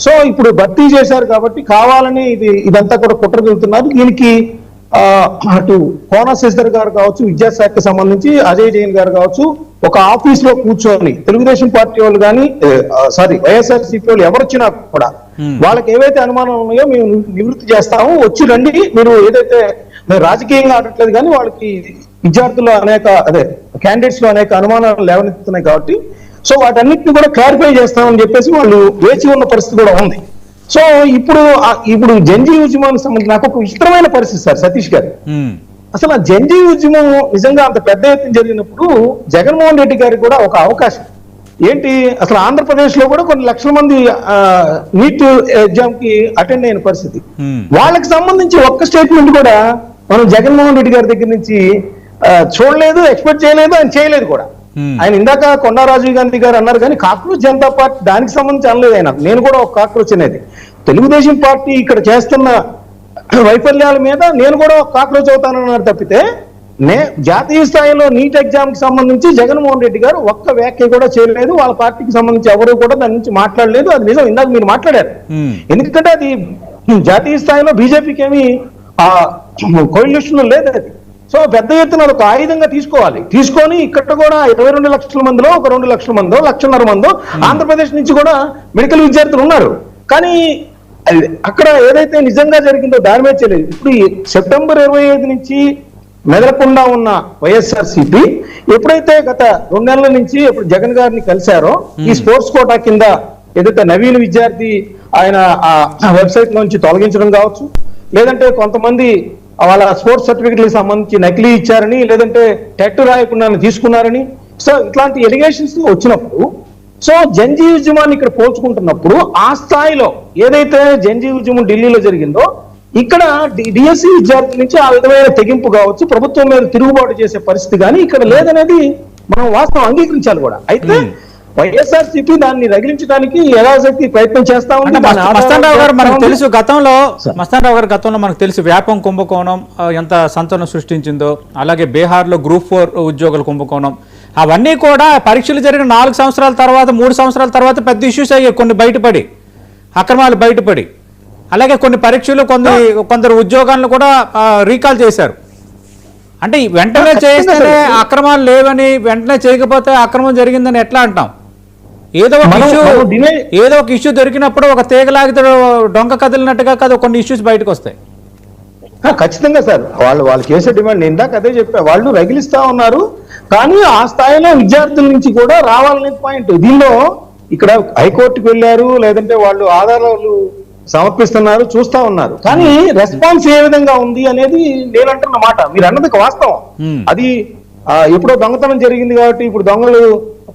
సో ఇప్పుడు భర్తీ చేశారు కాబట్టి కావాలని ఇదంతా కూడా కుట్ర జరుగుతున్నారు. దీనికి అటు కోన శశిధర్ గారు కావచ్చు, విద్యాశాఖకు సంబంధించి అజయ్ జైన్ గారు కావచ్చు, ఒక ఆఫీస్ లో కూర్చొని తెలుగుదేశం పార్టీ వాళ్ళు కానీ వైఎస్ఆర్సీపీ వాళ్ళు ఎవరొచ్చినా కూడా వాళ్ళకి ఏవైతే అనుమానాలు ఉన్నాయో మేము నివృత్తి చేస్తాము, వచ్చి రండి, మీరు ఏదైతే మేము రాజకీయంగా ఆడట్లేదు కానీ వాళ్ళకి విద్యార్థులు క్యాండిడేట్స్ లో అనేక అనుమానాలు లేవనెత్తుతున్నాయి కాబట్టి సో వాటన్నిటిని కూడా క్లారిఫై చేస్తామని చెప్పేసి వాళ్ళు వేచి ఉన్న పరిస్థితి కూడా ఉంది. సో ఇప్పుడు జంజీ ఉద్యమానికి సంబంధించి నాకు ఒక విచిత్రమైన పరిస్థితి సార్ సతీష్ గారు. అసలు ఆ జంజీ ఉద్యమం నిజంగా అంత పెద్ద ఎత్తున జరిగినప్పుడు జగన్మోహన్ రెడ్డి గారికి కూడా ఒక అవకాశం ఏంటి, అసలు ఆంధ్రప్రదేశ్ లో కూడా కొన్ని లక్షల మంది నీట్ ఎగ్జామ్ కి అటెండ్ అయిన పరిస్థితి. వాళ్ళకి సంబంధించి ఒక్క స్టేట్మెంట్ కూడా మనం జగన్మోహన్ రెడ్డి గారి దగ్గర నుంచి చూడలేదు, ఎక్స్పెక్ట్ చేయలేదు, ఆయన చేయలేదు కూడా. ఆయన ఇందాక కొండా రాజీవ్ గాంధీ గారు అన్నారు కానీ కాక్రోచ్ జనతా పార్టీ దానికి సంబంధించి అనలేదు ఆయన. నేను కూడా ఒక కాక్రోచ్ అనేది తెలుగుదేశం పార్టీ ఇక్కడ చేస్తున్న వైఫల్యాల మీద నేను కూడా కాక్రోచ్ అవుతానన్నారు తప్పితే జాతీయ స్థాయిలో నీట్ ఎగ్జామ్ కి సంబంధించి జగన్మోహన్ రెడ్డి గారు ఒక్క వ్యాఖ్య కూడా చేయలేదు. వాళ్ళ పార్టీకి సంబంధించి ఎవరు కూడా దాని నుంచి మాట్లాడలేదు. అది నిజం, ఇందాక మీరు మాట్లాడారు. ఎందుకంటే అది జాతీయ స్థాయిలో బీజేపీకి ఏమి కోయిలిషన్ లేదు అది. సో పెద్ద ఎత్తున ఒక ఆయుధంగా తీసుకొని ఇక్కడ కూడా 22 లక్షల మందిలో ఒక 2 లక్షల మందో 1.5 మందో ఆంధ్రప్రదేశ్ నుంచి కూడా మెడికల్ విద్యార్థులు ఉన్నారు. కానీ అక్కడ ఏదైతే నిజంగా జరిగిందో దాని మీద చేయలేదు. ఇప్పుడు సెప్టెంబర్ 25 నుంచి మెదలకుండా ఉన్న వైఎస్ఆర్సీపీ ఎప్పుడైతే గత 2 నెలల నుంచి ఎప్పుడు జగన్ గారిని కలిశారో ఈ స్పోర్ట్స్ కోటా కింద ఏదైతే నవీన విద్యార్థి ఆయన ఆ వెబ్సైట్ నుంచి తొలగించడం కావచ్చు, లేదంటే కొంతమంది వాళ్ళ స్పోర్ట్స్ సర్టిఫికెట్లకు సంబంధించి నకిలీ ఇచ్చారని, లేదంటే టెట్ రాయకుండా తీసుకున్నారని, సో ఇట్లాంటి ఎలిగేషన్స్ వచ్చినప్పుడు సో జంజీ ఉద్యమాన్ని ఇక్కడ పోల్చుకుంటున్నప్పుడు ఆ స్థాయిలో ఏదైతే జంజీ ఉద్యమం ఢిల్లీలో జరిగిందో ఇక్కడ డిఎస్సి విద్యార్థుల నుంచి ఆ విధమైన తెగింపు కావచ్చు, ప్రభుత్వం మీద తిరుగుబాటు చేసే పరిస్థితి కానీ ఇక్కడ లేదనేది మనం వాస్తవం అంగీకరించాలి కూడా. అయితే వైఎస్ఆర్సీపీ దాన్ని రగిలించడానికి యథాశక్తి ప్రయత్నం చేస్తా ఉంది. మస్తాన్ రావు గారు మనకు తెలుసు గతంలో మనకు తెలుసు వ్యాపం కుంభకోణం ఎంత సంచలనం సృష్టించిందో, అలాగే బీహార్లో గ్రూప్ 4 ఉద్యోగుల కుంభకోణం, అవన్నీ కూడా పరీక్షలు జరిగిన 4 సంవత్సరాల తర్వాత 3 సంవత్సరాల తర్వాత పెద్ద ఇష్యూస్ అయ్యాయి. కొన్ని బయటపడి అక్రమాలు బయటపడి, అలాగే కొన్ని పరీక్షలు కొందరు ఉద్యోగాలను కూడా రీకాల్ చేశారు. అంటే వెంటనే చేస్తేనే అక్రమాలు లేవని, వెంటనే చేయకపోతే అక్రమం జరిగిందని ఎట్లా అంటాం? ఏదో ఒక ఇష్యూ దొరికినప్పుడు ఒక తీగలాగితే డొంక కదిలినట్టుగా కాదు కొన్ని ఇష్యూస్ బయటకు వస్తాయి. ఖచ్చితంగా సార్, వాళ్ళు చేసే డిమాండ్ ఇందాక అదే చెప్పా, వాళ్ళు రగిలిస్తా ఉన్నారు. కానీ ఆ స్థాయిలో విద్యార్థుల నుంచి కూడా రావాలనే పాయింట్. దీనిలో ఇక్కడ హైకోర్టుకు వెళ్ళారు, లేదంటే వాళ్ళు ఆధారాలు సమర్పిస్తున్నారు, చూస్తా ఉన్నారు. కానీ రెస్పాన్స్ ఏ విధంగా ఉంది అనేది నేనంటున్న మాట. మీరు అన్నది వాస్తవం. అది ఎప్పుడో దొంగతనం జరిగింది కాబట్టి ఇప్పుడు దొంగలు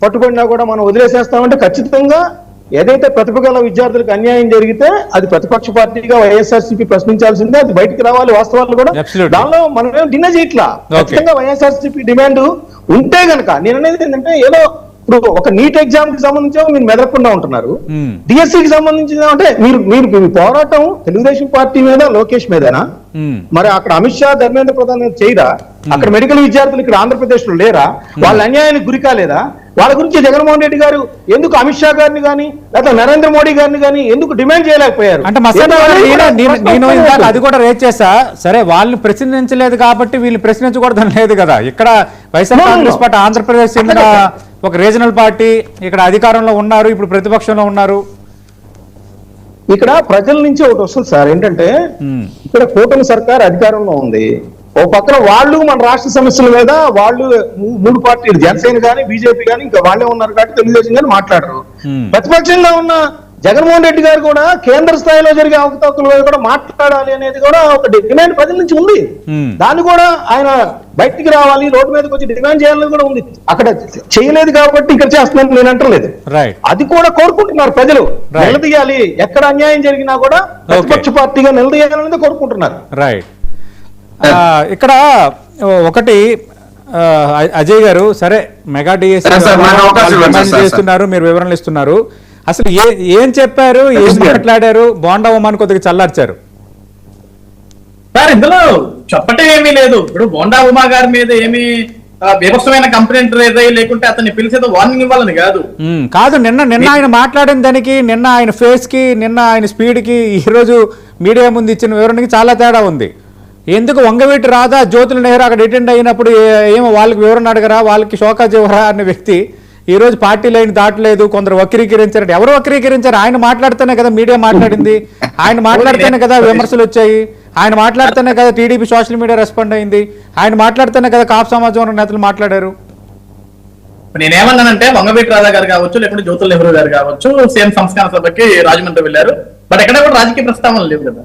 పట్టుబడినా కూడా మనం వదిలేసేస్తామంటే ఖచ్చితంగా ఏదైతే ప్రతిభ విద్యార్థులకు అన్యాయం జరిగితే అది ప్రతిపక్ష పార్టీగా వైఎస్ఆర్సీపీ ప్రశ్నించాల్సిందే, అది బయటకు రావాలి వాస్తవాలు కూడా. దానిలో మనం ఏం డిన్న చేయట్లా. ఖచ్చితంగా వైఎస్ఆర్సీపీ డిమాండ్ ఉంటే గనక నేను అనేది ఏంటంటే ఏదో ఇప్పుడు ఒక నీట్ ఎగ్జామ్ కి సంబంధించి మీరు మెదలకుండా ఉంటున్నారు, డిఎస్సికి సంబంధించి అంటే మీరు పోరాటం తెలుగుదేశం పార్టీ మీద లోకేష్ మీదనా? మరి అక్కడ అమిత్ షా ధర్మేంద్ర ప్రధాన్ చేయరా? అక్కడ మెడికల్ విద్యార్థులు ఇక్కడ ఆంధ్రప్రదేశ్ లో లేరా? వాళ్ళ అన్యాయానికి గురి కాలేదా? వాళ్ళ గురించి జగన్మోహన్ రెడ్డి గారు ఎందుకు అమిత్ షా గారిని కానీ లేదా నరేంద్ర మోడీ గారిని కానీ ఎందుకు డిమాండ్ చేయలేకపోయారు? అంటే నేను అది కూడా రేట్ చేసా. సరే, వాళ్ళని ప్రశ్నించలేదు కాబట్టి వీళ్ళు ప్రశ్నించకూడదని లేదు కదా. ఇక్కడ వైఎస్ఆర్ కాంగ్రెస్ పార్టీ ఆంధ్రప్రదేశ్ చెందిన ఒక రీజనల్ పార్టీ ఇక్కడ అధికారంలో ఉన్నారు, ఇప్పుడు ప్రతిపక్షంలో ఉన్నారు. ఇక్కడ ప్రజల నుంచి ఒకటి వస్తుంది సార్, ఏంటంటే ఇక్కడ కూటమి సర్కార్ అధికారంలో ఉంది. ఓ పక్కన వాళ్ళు మన రాష్ట్ర సమస్యల మీద వాళ్ళు 3 పార్టీలు జనసేన కానీ బీజేపీ కానీ ఇంకా వాళ్ళే ఉన్నారు కాబట్టి తెలుగుదేశం కానీ మాట్లాడరు. ప్రతిపక్షంగా ఉన్న జగన్మోహన్ రెడ్డి గారు కూడా కేంద్ర స్థాయిలో జరిగే అవకతవకల మీద కూడా మాట్లాడాలి అనేది కూడా ఒక డిమాండ్ ప్రజల నుంచి ఉంది. దాన్ని కూడా ఆయన బయటికి రావాలి, రోడ్డు మీదకి వచ్చి డిమాండ్ చేయాలని కూడా ఉంది. అక్కడ చేయలేదు కాబట్టి ఇక్కడ చేస్తున్నాను నేను అంటలేదు. అది కూడా కోరుకుంటున్నారు ప్రజలు. నిలదీయాలి, ఎక్కడ అన్యాయం జరిగినా కూడా ప్రతిపక్ష పార్టీగా నిలదీయాలని కోరుకుంటున్నారు. రైట్. ఇక్కడ ఒకటి అజయ్ గారు, సరే మెగా డిఎస్సీ చేస్తున్నారు, మీరు వివరణలు ఇస్తున్నారు. అసలు ఏం చెప్పారు, ఏం మాట్లాడారు? బోండా ఉమాని కొద్దిగా చల్లార్చారు సార్. ఇందులో చెప్పటం ఏమీ లేదు. ఇప్పుడు బోండా ఉమా గారి మీద ఏమి వివక్షమైన కంప్లైంట్ లేకుంటే అతన్ని పిలిచేదో వార్నింగ్ ఇవ్వాలని కాదు. నిన్న ఆయన మాట్లాడిన దానికి, నిన్న ఆయన ఫేస్ కి, నిన్న ఆయన స్పీడ్ కి, ఈ రోజు మీడియా ముందు ఇచ్చిన వివరణకి చాలా తేడా ఉంది. ఎందుకు వంగవీటి రాధా, జ్యోతుల నెహ్రూ అక్కడ అటెండ్ అయినప్పుడు ఏమో వాళ్ళకి వివరణ అడగరా, వాళ్ళకి షోకాజ్ ఇవ్వరా అనే వ్యక్తి ఈ రోజు పార్టీ లైన్ దాటలేదు, కొందరు వక్రీకరించారు. ఎవరు వక్రీకరించారు? ఆయన మాట్లాడితేనే కదా మీడియా మాట్లాడింది, ఆయన మాట్లాడితేనే కదా విమర్శలు వచ్చాయి, ఆయన మాట్లాడితేనే కదా టీడీపీ సోషల్ మీడియా రెస్పాండ్ అయింది, ఆయన మాట్లాడితేనే కదా కాపు సమాజం నేతలు మాట్లాడారు. నేనేమన్నానంటే వంగవీటి రాధా గారు కావచ్చు, లేకుంటే జ్యోతుల్ నెహ్రూ గారు కావచ్చు, సేమ్ సంస్కరణ సభకి రాజమండ్రి వెళ్ళారు. బట్ ఎక్కడ కూడా రాజకీయ ప్రస్తావన లేదు కదా.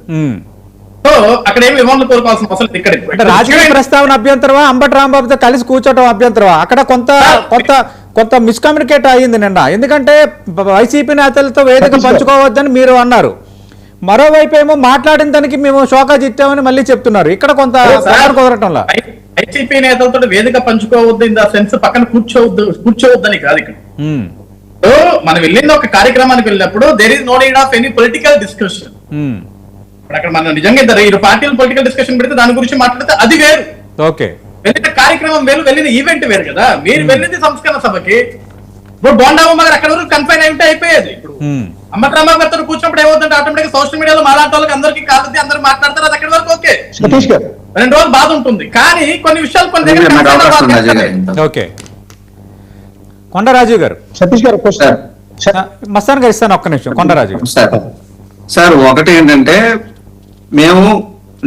సో అక్కడ ఏమి విమర్శలు కోరుకోవాల్సిన అవసరం ఇక్కడ. అంటే రాజకీయ ప్రస్తావన అభ్యంతరమా, అంబటి రాంబాబుతో కలిసి కూర్చోవడం అభ్యంతరమా? అక్కడ కొంత మిస్కమ్యూనికేట్ అయ్యింది నిన్న. ఎందుకంటే వైసీపీ నేతలతో వేదిక పంచుకోవద్దని మీరు అన్నారు, మరోవైపు ఏమో మాట్లాడిన దానికి మేము షోకాజ్ ఇచ్చామని మళ్ళీ చెప్తున్నారు. ఇక్కడ కొంత కుదరటంలా వైసీపీ నేతలతో వేదిక పంచుకోవద్దు ఇన్ ద సెన్స్ పక్కన కూర్చోవద్దని కాదు. ఇక్కడ సో మనం వెళ్ళింది ఒక కార్యక్రమానికి వెళ్ళినప్పుడు there is no need of any political discussion. అక్కడ మనం నిజంగా ఇరు పార్టీలు పొలిటికల్ డిస్కషన్ పెడితే దాని గురించి మాట్లాడితే అది వేరు. ఓకే, వెళ్ళిన కార్యక్రమం వేరు, వెళ్ళిన ఈవెంట్ వేరు కదా. మీరు వెళ్ళింది సంస్కరణ సభకి. ఇప్పుడు బోండా ఉమ్మ గారు అక్కడ వరకు కన్ఫైన్ అయితే అయిపోయేది. ఇప్పుడు అంబటి రాంబాబు గారితో కూర్చున్నప్పుడు ఏమవుతుంటే ఆటోమేటిక్ సోషల్ మీడియాలో మాలాంటి వాళ్ళకి అందరికీ కాదు, అందరూ మాట్లాడతారు, అది అక్కడి వరకు ఓకే, సతీష్ గారు 2 రోజులు బాధ ఉంటుంది. కానీ కొన్ని విషయాలు కొన్ని దగ్గర ఓకే. కొండరాజు గారు, సతీష్ గారు మస్తాన్ గారు ఇస్తాను ఒక్క నిమిషం. కొండరాజు గారు సార్, ఒకటి ఏంటంటే మేము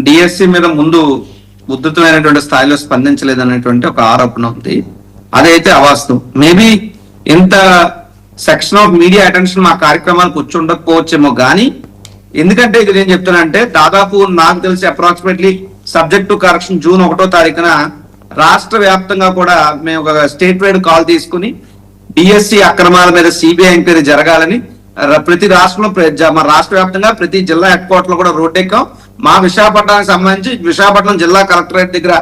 డిఎస్సి మీద ముందు ఉద్ధృతమైనటువంటి స్థాయిలో స్పందించలేదు అనేటువంటి ఒక ఆరోపణ ఉంది. అదైతే అవాస్తవం. మేబీ ఇంత సెక్షన్ ఆఫ్ మీడియా అటెన్షన్ మా కార్యక్రమాలకు వచ్చి ఉండకపోవచ్చేమో కానీ, ఎందుకంటే ఇది నేను చెప్తానంటే దాదాపు నాకు తెలిసి approximately subject to correction June 1వ తారీఖున రాష్ట్ర వ్యాప్తంగా కూడా మేము ఒక స్టేట్ వైడ్ కాల్ తీసుకుని డిఎస్సి అక్రమాల మీద సిబిఐ ఎంక్వైరీ జరగాలని ప్రతి రాష్ట్రంలో మన రాష్ట్ర వ్యాప్తంగా ప్రతి జిల్లా హెడ్ క్వార్టర్ లో కూడా రోడ్ ఎక్కాం. మా విశాఖపట్నానికి సంబంధించి విశాఖపట్నం జిల్లా కలెక్టరేట్ దగ్గర,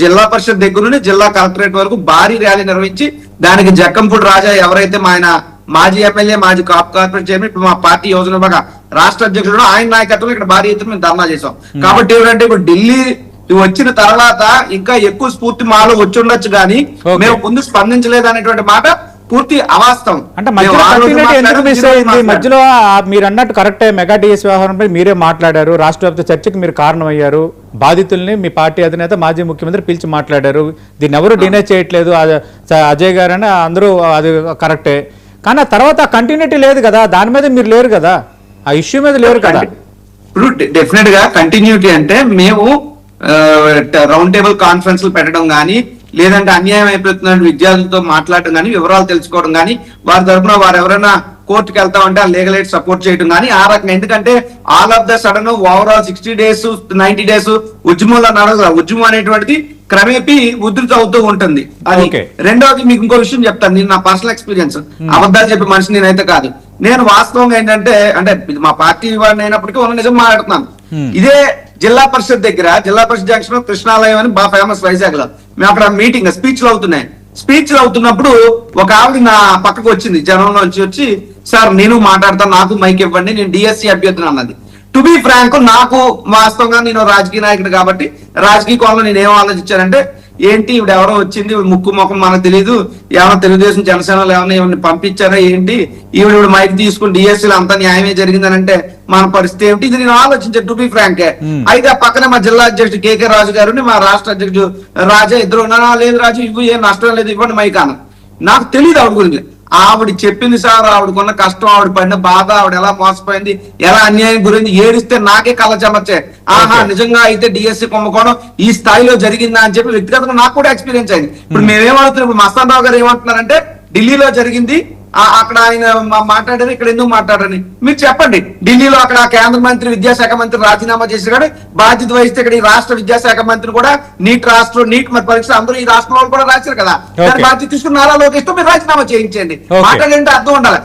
జిల్లా పరిషత్ దగ్గర నుండి జిల్లా కలెక్టరేట్ వరకు భారీ ర్యాలీ నిర్వహించి దానికి జక్కంపూడి రాజా ఎవరైతే మా ఆయన మాజీ ఎమ్మెల్యే, మాజీ కార్పొరేట్ చైర్మన్, ఇప్పుడు మా పార్టీ యోజన విభాగ రాష్ట్ర అధ్యక్షుడు, ఆయన నాయకత్వంలో ఇక్కడ భారీ ఎత్తున మేము ధర్నా చేసాం. కాబట్టి ఏమిటంటే ఇప్పుడు ఢిల్లీ వచ్చిన తర్వాత ఇంకా ఎక్కువ స్ఫూర్తి మాలో వచ్చి ఉండొచ్చు కానీ మేము ముందు స్పందించలేదు అనేటువంటి మాట పూర్తి అవాస్తవం. అంటే మధ్యలో మీరు అన్నట్టు కరెక్టే, మెగా డిఎస్ వ్యవహారంపై మీరే మాట్లాడారు, రాష్ట్ర వ్యాప్త చర్చకు మీరు కారణమయ్యారు, బాధితుల్ని మీ పార్టీ అధినేత మాజీ ముఖ్యమంత్రి పిలిచి మాట్లాడారు, దీన్ని ఎవరు డినై చేయట్లేదు అజయ్ గారు అని అందరూ, అది కరెక్టే. కానీ ఆ తర్వాత కంటిన్యూటీ లేదు కదా, దాని మీద మీరు లేరు కదా, ఆ ఇష్యూ మీద లేరు కదా. ఇప్పుడు డెఫినెట్ గా కంటిన్యూటీ అంటే మేము రౌండ్ టేబుల్ కాన్ఫరెన్స్లు పెట్టడం కానీ, లేదంటే అన్యాయం అయిపోతున్న విద్యార్థులతో మాట్లాడటం కానీ, వివరాలు తెలుసుకోవడం కానీ, వారి తరఫున వారు ఎవరైనా కోర్టుకి వెళ్తామంటే ఆ లీగల్ ఎయిడ్ సపోర్ట్ చేయడం కానీ ఆ రకంగా. ఎందుకంటే all of the sudden overall 60 days 90 days ఉద్యమంలో నడవదు. ఉద్యమం అనేటువంటిది క్రమేపీ ఉధృతి అవుతూ ఉంటుంది. అది రెండవది మీకు ఇంకో విషయం చెప్తాను, నేను నా పర్సనల్ ఎక్స్పీరియన్స్, అబద్ధాలు చెప్పే మనిషి నేనైతే కాదు. నేను వాస్తవంగా ఏంటంటే, అంటే మా పార్టీ వాడిని అయినప్పటికీ ఉన్న నిజం మాట్లాడుతున్నాను. ఇదే జిల్లా పరిషత్ దగ్గర, జిల్లా పరిషత్ జంక్షన్ కృష్ణాలయం అని బాగా ఫేమస్ వైజాగ్ లో, మేము అక్కడ మీటింగ్ స్పీచ్లు అవుతున్నాయి. స్పీచ్లు అవుతున్నప్పుడు ఒక ఆవిడ నా పక్కకు వచ్చింది, జనంలో వచ్చి సార్ నేను మాట్లాడతాను, నాకు మైక్ ఇవ్వండి, నేను డిఎస్సి అభ్యర్థిని అన్నది. టు బి ఫ్రాంక్, నాకు వాస్తవంగా నేను రాజకీయ నాయకుడు కాబట్టి రాజకీయ కోణంలో నేను ఏం ఆలోచించానంటే, ఏంటి ఇవిడ ఎవరో వచ్చింది, ముక్కు ముఖం మనకు తెలియదు, ఏమైనా తెలుగుదేశం జనసేనలో ఏమైనా పంపించారా ఏంటి, ఈవిడ మైక్ తీసుకుని డిఎస్సీలో అంతా న్యాయమే జరిగిందని అంటే మన పరిస్థితి ఏమిటి, ఇది నేను ఆలోచించాను టు బి ఫ్రాంక్. అయితే ఆ పక్కనే మా జిల్లా అధ్యక్షుడు కేకే రాజు గారు, మా రాష్ట్ర అధ్యక్షుడు రాజా ఇద్దరు ఉన్నారా, లేదు రాజు ఇవ్వు, ఏం నష్టం లేదు, ఇవ్వండి మైక్ అన్న. నాకు తెలియదు ఆవిడ గురించి. ఆవిడ చెప్పింది సార్, ఆవిడకున్న కష్టం, ఆవిడ పడిన బాధ, ఆవిడ ఎలా మోసపోయింది, ఎలా అన్యాయం గురించి ఏడిస్తే నాకే కళ్ళ చెమర్చే. ఆహా, నిజంగా అయితే డిఎస్సి కుంభకోణం ఈ స్థాయిలో జరిగిందా అని చెప్పి వ్యక్తిగతంగా నాకు కూడా ఎక్స్పీరియన్స్ అయింది. ఇప్పుడు మేమేమవుతున్నాం, ఇప్పుడు మస్తాన్ రావు గారు ఏమంటున్నారంటే ఢిల్లీలో జరిగింది, అక్కడ ఆయన మాట్లాడారు, ఇక్కడ ఎందుకు మాట్లాడని మీరు చెప్పండి. ఢిల్లీలో అక్కడ కేంద్ర మంత్రి, విద్యాశాఖ మంత్రి రాజీనామా చేసి కానీ బాధ్యత వహిస్తే ఇక్కడ ఈ రాష్ట్ర విద్యాశాఖ మంత్రి కూడా నీట్ మరి పరీక్ష అందరూ ఈ రాష్ట్రంలో కూడా రాశారు కదా, దాని బాధ్యత తీసుకుని నారా లోకేష్ తో మీరు రాజీనామా చేయించండి. మాట్లాడంటే అర్థం ఉండాలి.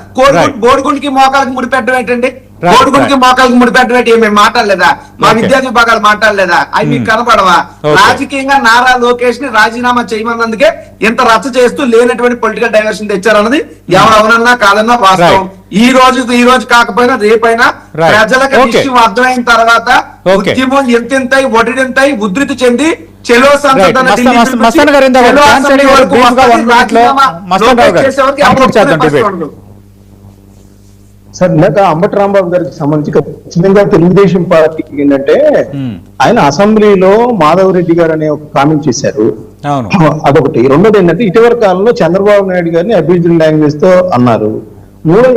బోడిగుండికి మోకాలకి ముడిపెట్టడం ఏంటండి, బోడిగుండికి మోకాలకి ముడిపెట్టడం ఏంటి, మేము మాట్లాడలేదా, మా విద్యార్థి విభాగాలు మాట్లాడలేదా, అవి మీకు కనపడవా? రాజకీయంగా నారా లోకేష్ ని రాజీనామా చేయమన్నందుకే ఇంత రచ్చ చేస్తూ లేనటువంటి పొలిటికల్ డైవర్షన్ తెచ్చారన్నది ఎవరు అవునన్నా కాదన్నా వాస్తవం. ఈ రోజు కాకపోయినా రేపైనా ప్రజలకు విషయం అర్థమైన తర్వాత ఉద్యమం ఎంతెంతై ఒడిడెంతై ఉధృతి చెంది చెలో సార్, ఇందాక అంబటి రాంబాబు గారికి సంబంధించి ఖచ్చితంగా తెలుగుదేశం పార్టీకి ఏంటంటే, ఆయన అసెంబ్లీలో మాధవరెడ్డి గారు అనే ఒక కామెంట్ చేశారు, అదొకటి. రెండోది ఏంటంటే, ఇటీవల కాలంలో చంద్రబాబు నాయుడు గారిని అబ్యూజివ్ లాంగ్వేజ్ తో అన్నారు.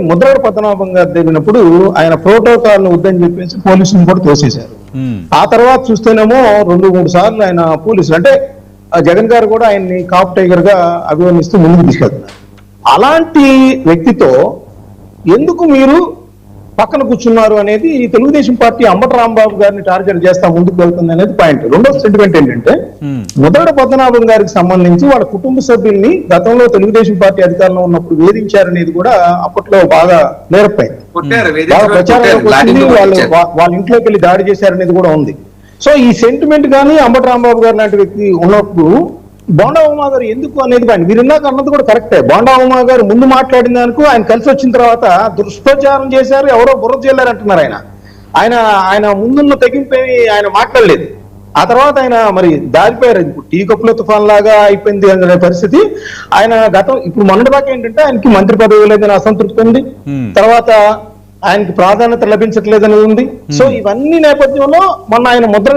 ముద్రగడ పద్మనాభం గారు తెలిపినప్పుడు ఆయన ప్రోటోకాల్ ను వద్దని చెప్పేసి పోలీసులను కూడా తోసేశారు. ఆ తర్వాత చూస్తేనేమో 2-3 సార్లు ఆయన పోలీసులు, అంటే జగన్ గారు కూడా ఆయన్ని కాప్ టైగర్ గా అభివర్ణిస్తూ ముందుకు తీసుకెళ్తున్నారు. అలాంటి వ్యక్తితో ఎందుకు మీరు పక్కన కూర్చున్నారు అనేది తెలుగుదేశం పార్టీ అంబటి రాంబాబు గారిని టార్గెట్ చేస్తా ముందుకు వెళ్తుంది అనేది పాయింట్. రెండో సెంటిమెంట్ ఏంటంటే ముద్రగడ పద్మనాభం గారికి సంబంధించి వాళ్ళ కుటుంబ సభ్యుల్ని గతంలో తెలుగుదేశం పార్టీ అధికారంలో ఉన్నప్పుడు వేధించారనేది కూడా అప్పట్లో బాగా నేర్పైంది, బాగా ప్రచారంలోకి వచ్చింది. వాళ్ళ ఇంట్లోకి వెళ్ళి దాడి చేశారనేది కూడా ఉంది. సో ఈ సెంటిమెంట్ కానీ అంబటి రాంబాబు గారు లాంటి వ్యక్తి ఉన్నప్పుడు బోండా ఉమా గారు ఎందుకు అనేది కానీ మీరు ఇందాక అన్నది కూడా కరెక్టే. బోండా ఉమా గారు ముందు మాట్లాడిన దానికి ఆయన కలిసి వచ్చిన తర్వాత దుష్ప్రచారం చేశారు, ఎవరో బుర్ర చేయలేరు అంటున్నారు. ఆయన ముందున్న తెగింపు ఆయన మాట్లాడలేదు. ఆ తర్వాత ఆయన మరి దారిపోయారు. ఇప్పుడు టీ కప్పులో తుఫాన్ లాగా అయిపోయింది అనే పరిస్థితి. ఆయన ఇప్పుడు మొన్నటి దాకా ఏంటంటే ఆయనకి మంత్రి పదవి లేదని అసంతృప్తి ఉంది, తర్వాత ఆయనకి ప్రాధాన్యత లభించట్లేదని ఉంది. సో ఇవన్నీ నేపథ్యంలో మొన్న ఆయన ముద్ర